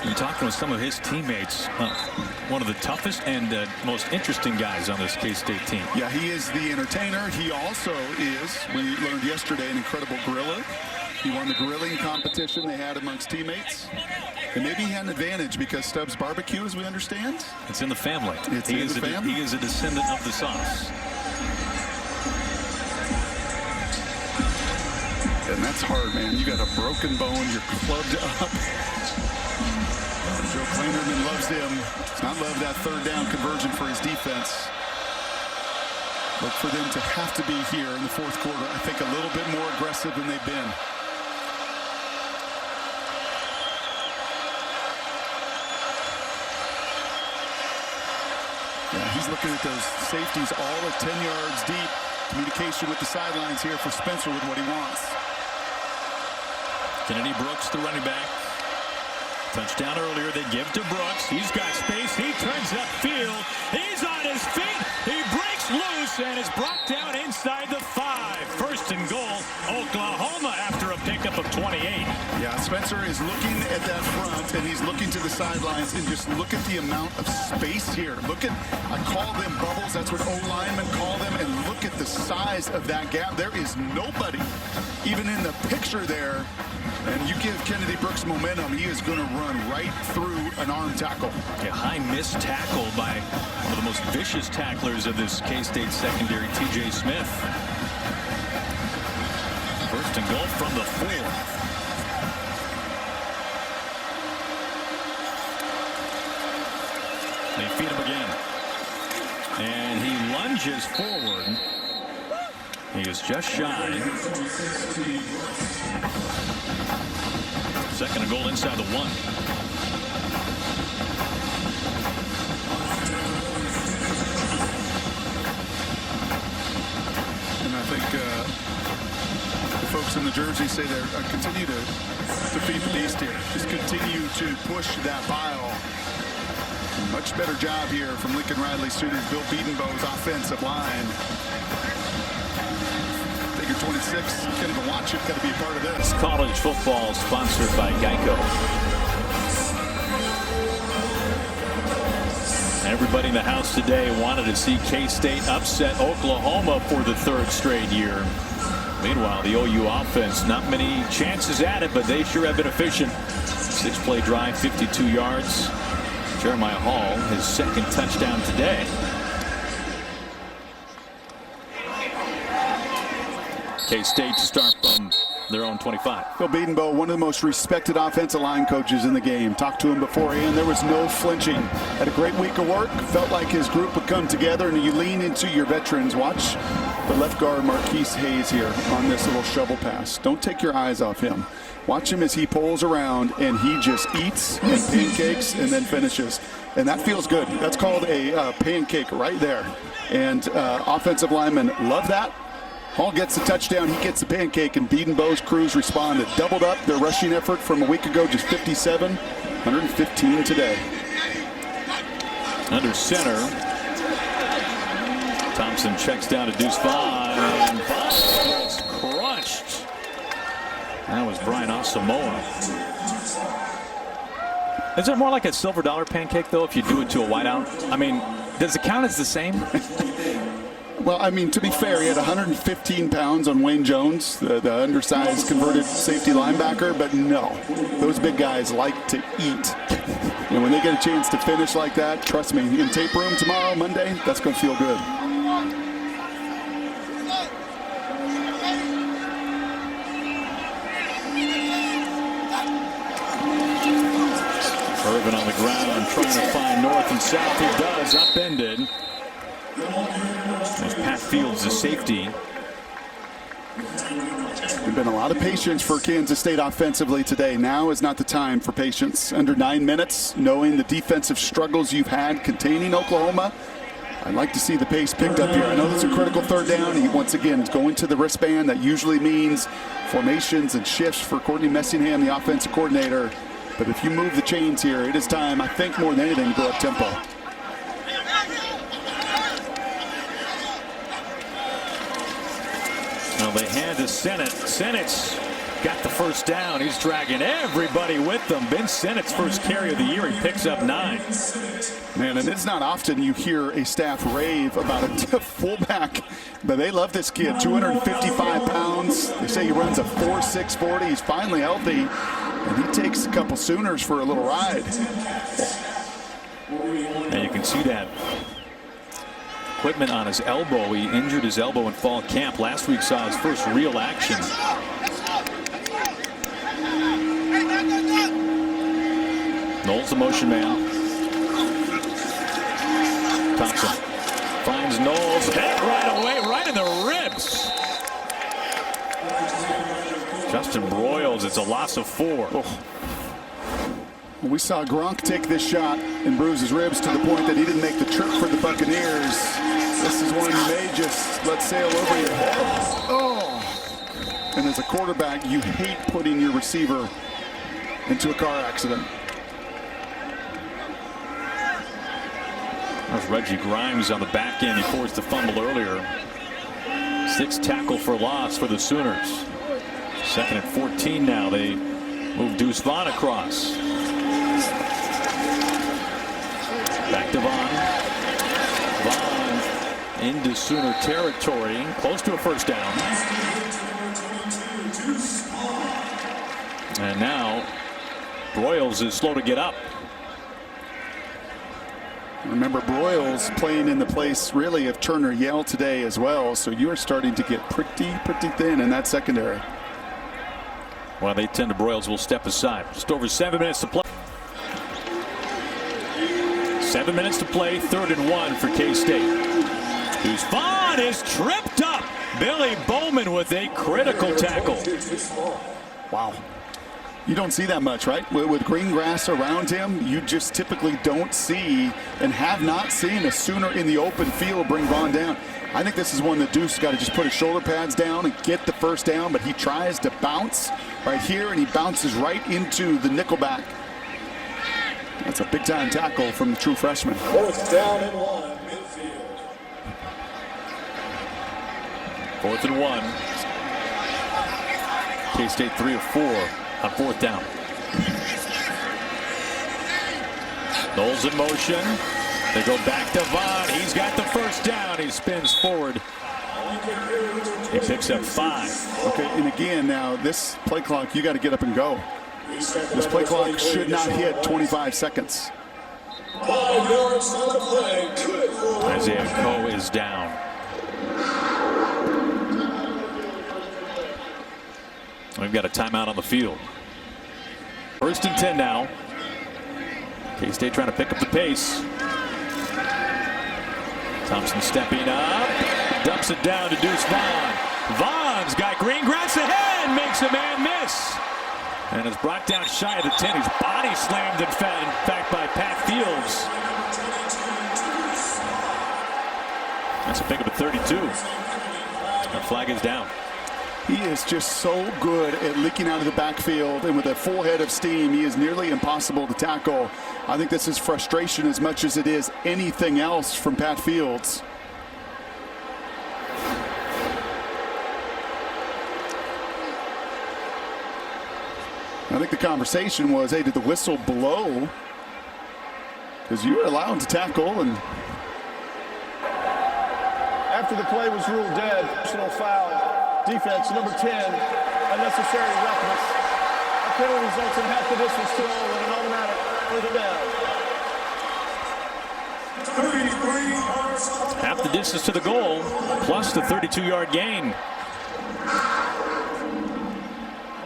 I'm talking with some of his teammates. One of the toughest and most interesting guys on this K-State team. Yeah, he is the entertainer. He also is, we learned yesterday, an incredible griller. He won the grilling competition they had amongst teammates. And maybe he had an advantage because Stubbs barbecue, as we understand. It's in the family. He is a descendant of the sauce. And that's hard, man. You got a broken bone. You're clubbed up. Joe Kleinerman loves him. Does not love that 3rd down conversion for his defense. Look for them to have to be here in the 4th quarter. I think a little bit more aggressive than they've been. Yeah, he's looking at those safeties all of 10 yards deep. Communication with the sidelines here for Spencer with what he wants. Kennedy Brooks, the running back. Touchdown earlier. They give to Brooks. He's got space. He turns upfield. He's on his feet. He breaks loose and is brought down inside the 5. First and goal, Oklahoma after a pickup of 28. Yeah, Spencer is looking at that front, and he's looking to the sidelines, and just look at the amount of space here. Look at, I call them bubbles. That's what O-linemen call them, and look at the size of that gap. There is nobody even in the picture there. And you give Kennedy Brooks momentum, he is going to run right through an arm tackle. A high missed tackle by one of the most vicious tacklers of this K-State secondary, TJ Smith. First and goal from the 4. They feed him again. And he lunges forward. He is just shy. Second and goal inside the 1. And I think the folks in the jersey say they're continue to feed the beast here. Just continue to push that pile. Much better job here from Lincoln Riley students, Bill Bedenbaugh's offensive line. Figure 26, can't even watch it, got to be a part of this. College football sponsored by Geico. Everybody in the house today wanted to see K-State upset Oklahoma for the 3rd straight year. Meanwhile, the OU offense, not many chances at it, but they sure have been efficient. 6-play drive, 52 yards. Jeremiah Hall, his 2nd touchdown today. K-State to start from their own 25. Bill Bedenbaugh, one of the most respected offensive line coaches in the game. Talked to him beforehand. There was no flinching. Had a great week of work. Felt like his group would come together, and you lean into your veterans. Watch the left guard Marquise Hayes here on this little shovel pass. Don't take your eyes off him. Watch him as he pulls around, and he just eats and pancakes and then finishes. And that feels good. That's called a pancake right there. And offensive linemen love that. Hall gets the touchdown, he gets the pancake, and Bedenbaugh's crews responded. Doubled up their rushing effort from a week ago, just 57, 115 today. Under center. Thompson checks down to Deuce Vaughn, and Vaughn gets crushed. That was Brian Asamoah. Is it more like a silver dollar pancake, though, if you do it to a whiteout? I mean, does it count as the same? Well, I mean, to be fair, he had 115 pounds on Wayne Jones, the undersized converted safety linebacker, but no, those big guys like to eat. And when they get a chance to finish like that, trust me, in tape room tomorrow, Monday, that's going to feel good. Irvin on the ground, trying to find north and south. He does, upended. There's Pat Fields, the safety. There's been a lot of patience for Kansas State offensively today. Now is not the time for patience. Under 9 minutes, knowing the defensive struggles you've had containing Oklahoma, I'd like to see the pace picked up here. I know that's a critical 3rd down. He, once again, is going to the wristband. That usually means formations and shifts for Courtney Messingham, the offensive coordinator. But if you move the chains here, it is time, I think, more than anything, to go up tempo. Well, they hand to Sennett. Sennett's got the first down. He's dragging everybody with them. Ben Sennett's first carry of the year. He picks up 9. Man, and it's not often you hear a staff rave about a fullback, but they love this kid. 255 pounds. They say he runs a 4.6 40. He's finally healthy, and he takes a couple Sooners for a little ride. And you can see that equipment on his elbow. He injured his elbow in fall camp. Last week saw his first real action. Knowles, the motion man. Thompson finds Knowles. Hit right away, right in the ribs. Justin Broyles, it's a loss of 4. Oh. We saw Gronk take this shot and bruise his ribs to the point that he didn't make the trip for the Buccaneers. This is one you may just let sail over your head. Oh! And as a quarterback, you hate putting your receiver into a car accident. That was Reggie Grimes on the back end. He forced the fumble earlier. 6 tackle for loss for the Sooners. 2nd and 14 now. They move Deuce Vaughn across. Back to Vaughn. Vaughn into Sooner territory. Close to a first down. And now Broyles is slow to get up. Remember, Broyles playing in the place really of Turner Yell today as well. So you are starting to get pretty thin in that secondary. Well, they tend to Broyles will step aside. Just over 7 minutes to play. 7 minutes to play. 3rd and 1 for K-State. Deuce Vaughn is tripped up. Billy Bowman with a critical tackle. Wow. You don't see that much, right? With green grass around him, you just typically don't see and have not seen a Sooner in the open field bring Vaughn down. I think this is one that Deuce got to just put his shoulder pads down and get the first down, but he tries to bounce right here, and he bounces right into the nickelback. That's a big-time tackle from the true freshman. 4th down and 1, midfield. 4th and 1. K-State 3 of 4 on 4th down. Knowles in motion. They go back to Vaughn. He's got the first down. He spins forward. He picks up 5. Okay, and again, now this play clock, you got to get up and go. This play clock should not hit 25 seconds. 5 yards on the play. Good. Isaiah Coe is down. We've got a timeout on the field. 1st and 10 now. K-State trying to pick up the pace. Thompson stepping up. Dumps it down to Deuce Vaughn. Vaughn's got green grass ahead. Makes a man miss. And is brought down shy of the 10. He's body slammed in fact by Pat Fields. That's a pick up at 32. The flag is down. He is just so good at leaking out of the backfield, and with a full head of steam, he is nearly impossible to tackle. I think this is frustration as much as it is anything else from Pat Fields. I think the conversation was, hey, did the whistle blow? Because you were allowed to tackle, and After the play was ruled dead, personal foul. Defense, number 10, unnecessary roughness. A penalty results in half the distance to goal and an automatic further down. Half the distance to the goal, plus the 32-yard gain.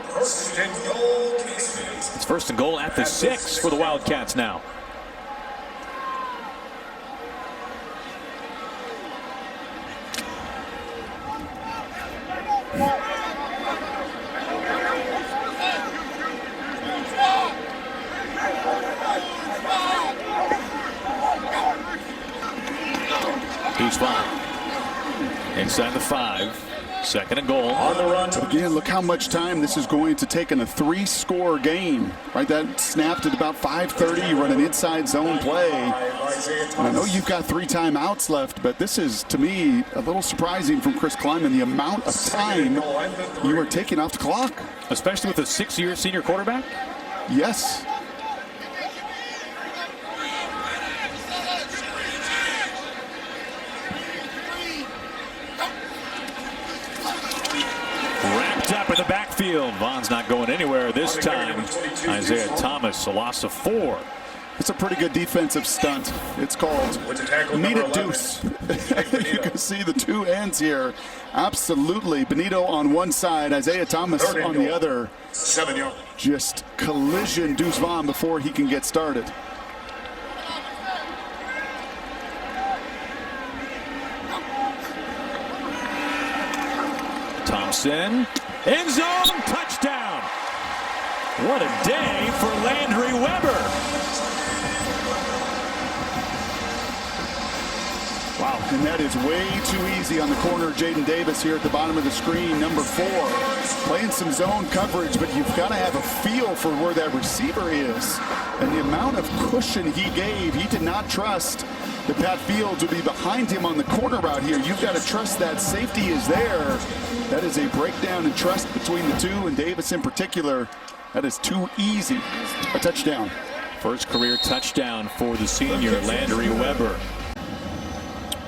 First and goal, K-State. It's 1st and goal at the 6 for the Wildcats now. Deuce Vaughn inside the 5. 2nd and goal. On the run. again, look how much time this is going to take in a 3-score game. Right, that snapped at about 5:30. You run an inside zone play. And I know you've got 3 timeouts left, but this is, to me, a little surprising from Chris Klieman, the amount of time you are taking off the clock. Especially with a 6-year senior quarterback. Yes. Wrapped up in the backfield. Vaughn's not going anywhere this time. Isaiah Thomas, a loss of 4. It's a pretty good defensive stunt. It's called Meet a Deuce. You can see the 2 ends here. Absolutely. Benito on one side, Isaiah Thomas on the other. 7 yards. Just collision Deuce Vaughn before he can get started. Thompson, End zone, touchdown. What a day for Landry Weber. Wow, and that is way too easy on the corner of Jaden Davis here at the bottom of the screen, number 4. Playing some zone coverage, but you've got to have a feel for where that receiver is. And the amount of cushion he gave, he did not trust that Pat Fields would be behind him on the corner route here. You've got to trust that safety is there. That is a breakdown in trust between the two, and Davis in particular. That is too easy. A touchdown. First career touchdown for the senior, Landry Weber.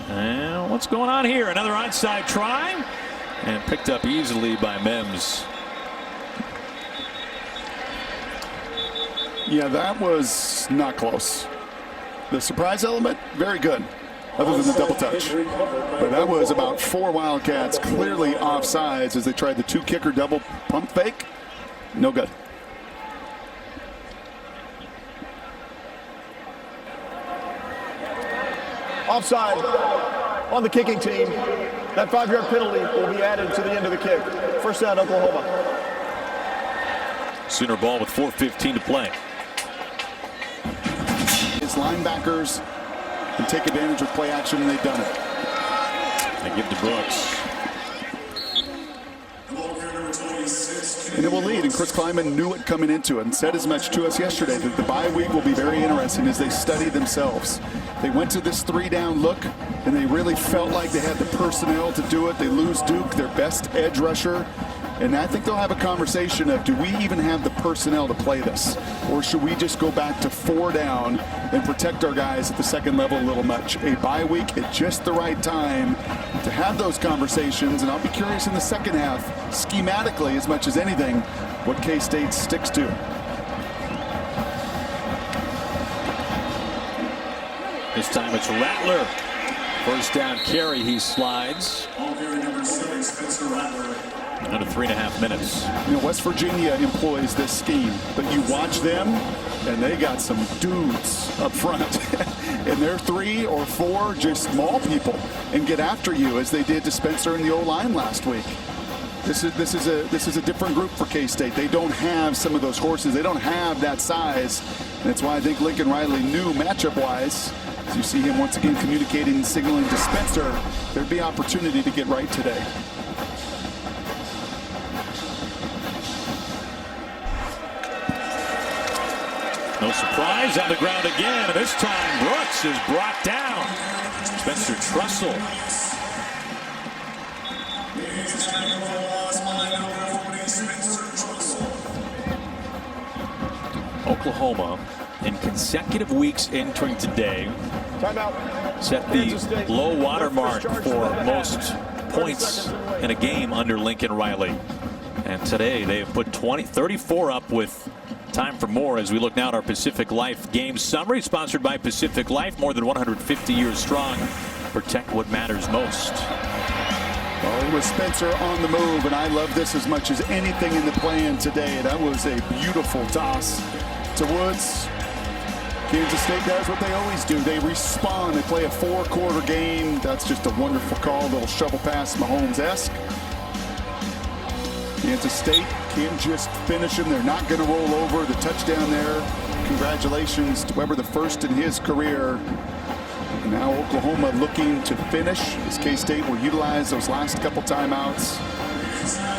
And what's going on here? Another onside try, and picked up easily by Mims. Yeah, that was not close. The surprise element, very good, other than the double touch. But that was about 4 Wildcats clearly offsides as they tried the 2-kicker double pump fake. No good. Offside on the kicking team. That 5-yard penalty will be added to the end of the kick. First down, Oklahoma. Sooner ball with 4:15 to play. His linebackers can take advantage of play action, and they've done it. They give to Brooks. And it will lead, and Chris Klieman knew it coming into it and said as much to us yesterday that the bye week will be very interesting as they study themselves. They went to this 3-down look, and they really felt like they had the personnel to do it. They lose Duke, their best edge rusher. And I think they'll have a conversation of, do we even have the personnel to play this? Or should we just go back to 4 down and protect our guys at the second level a little much? A bye week at just the right time to have those conversations. And I'll be curious in the second half, schematically as much as anything, what K-State sticks to. This time it's Rattler. First down carry, he slides. Under 3.5 minutes. You know, West Virginia employs this scheme, but you watch them, and they got some dudes up front. And they're 3 or 4 just small people and get after you as they did to Spencer in the O-line last week. This is a different group for K-State. They don't have some of those horses. They don't have that size. And that's why I think Lincoln Riley knew matchup-wise. As you see him once again communicating and signaling to Spencer, there'd be opportunity to get right today. No surprise, on the ground again. And this time Brooks is brought down. Spencer Trussell. Oklahoma in consecutive weeks entering today set the low water mark for most points in a game under Lincoln Riley. And today they have put 34 up with time for more as we look now at our Pacific Life game summary, sponsored by Pacific Life, more than 150 years strong. Protect what matters most. Well, it was Spencer on the move, and I love this as much as anything in the plan today. That was a beautiful toss to Woods. Kansas State does what they always do. They respond. They play a 4-quarter game. That's just a wonderful call. Little shovel pass, Mahomes-esque. Kansas State can't just finish him. They're not going to roll over. The touchdown there. Congratulations to Weber, the first in his career. And now Oklahoma looking to finish as K-State will utilize those last couple timeouts.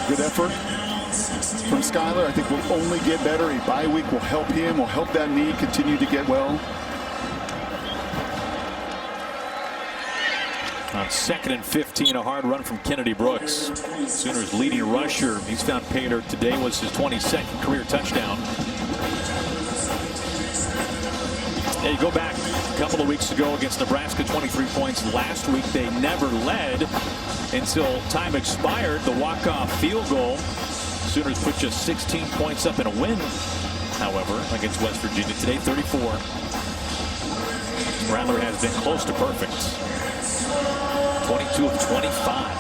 Good effort from Skyler. I think will only get better. A bye week will help him, will help that knee continue to get well. On 2nd and 15, a hard run from Kennedy Brooks. Sooners leading rusher. He's found pay dirt today. Was his 22nd career touchdown. Yeah, you go back a couple of weeks ago against Nebraska, 23 points. Last week they never led until time expired. The walk-off field goal. Sooners put just 16 points up in a win, however, against West Virginia today, 34. Rattler has been close to perfect. 22 of 25.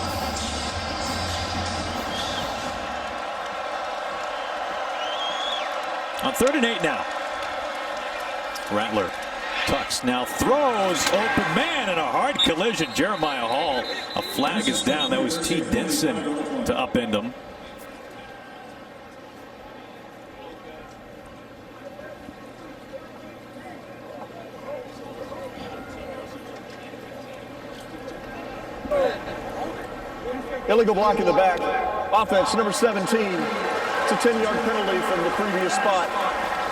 On 3rd and 8 now. Rattler tucks, now throws, open man, and a hard collision. Jeremiah Hall, a flag is down. That was T. Denson to upend him. Illegal block in the back. Offense, number 17. It's a 10-yard penalty from the previous spot.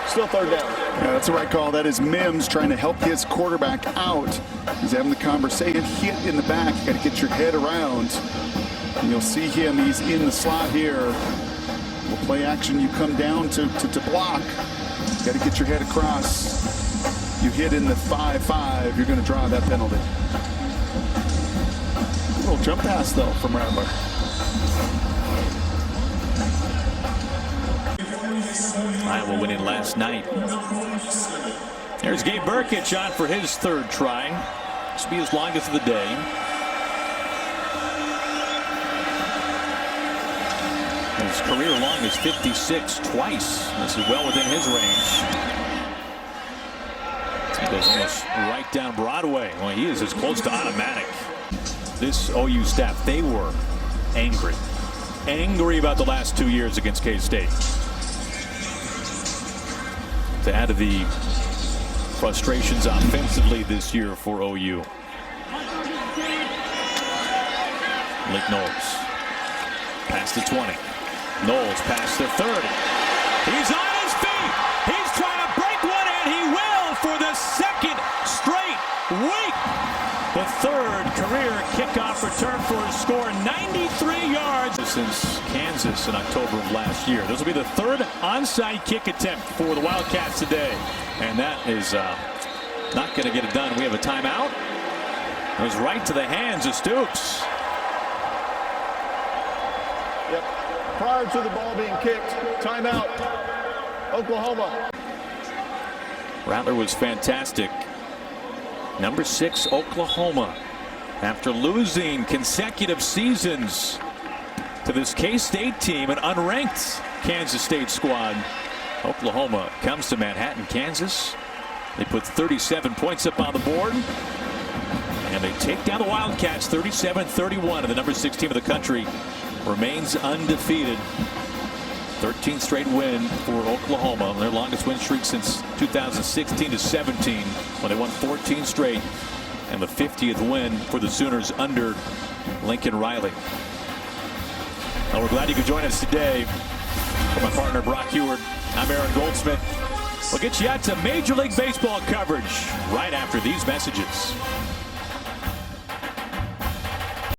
Still third down. Yeah, that's the right call. That is Mims trying to help his quarterback out. He's having the conversation. Hit in the back. You got to get your head around. And you'll see him. He's in the slot here. Well, play action. You come down to block. You got to get your head across. You hit in the 5-5. You're going to draw that penalty. A little jump pass, though, from Rattler. Iowa winning last night. There's Gabe Burkich on for his third try. This will be his longest of the day. His career long is 56 twice. This is well within his range. He goes almost right down Broadway. Well, he is as close to automatic. This OU staff, they were angry. Angry about the last 2 years against K-State. To add to the frustrations offensively this year for OU. Lake Knowles past the 20. Knowles past the 30. He's on his feet. He's trying to break one, and he will for the second straight week. The third career kickoff return for a score, 93 yards since Kansas in October of last year. This will be the third onside kick attempt for the Wildcats today. And that is not going to get it done. We have a timeout. It was right to the hands of Stoops. Yep. Prior to the ball being kicked, timeout, Oklahoma. Rattler was fantastic. Number 6, Oklahoma. After losing consecutive seasons to this K-State team, an unranked Kansas State squad, Oklahoma comes to Manhattan, Kansas. They put 37 points up on the board. And they take down the Wildcats 37-31. And the number 6 team of the country remains undefeated. 13th straight win for Oklahoma. Their longest win streak since 2016-17 when they won 14 straight. And the 50th win for the Sooners under Lincoln Riley. Well, we're glad you could join us today. For my partner Brock Huard, I'm Aaron Goldsmith. We'll get you out to Major League Baseball coverage right after these messages.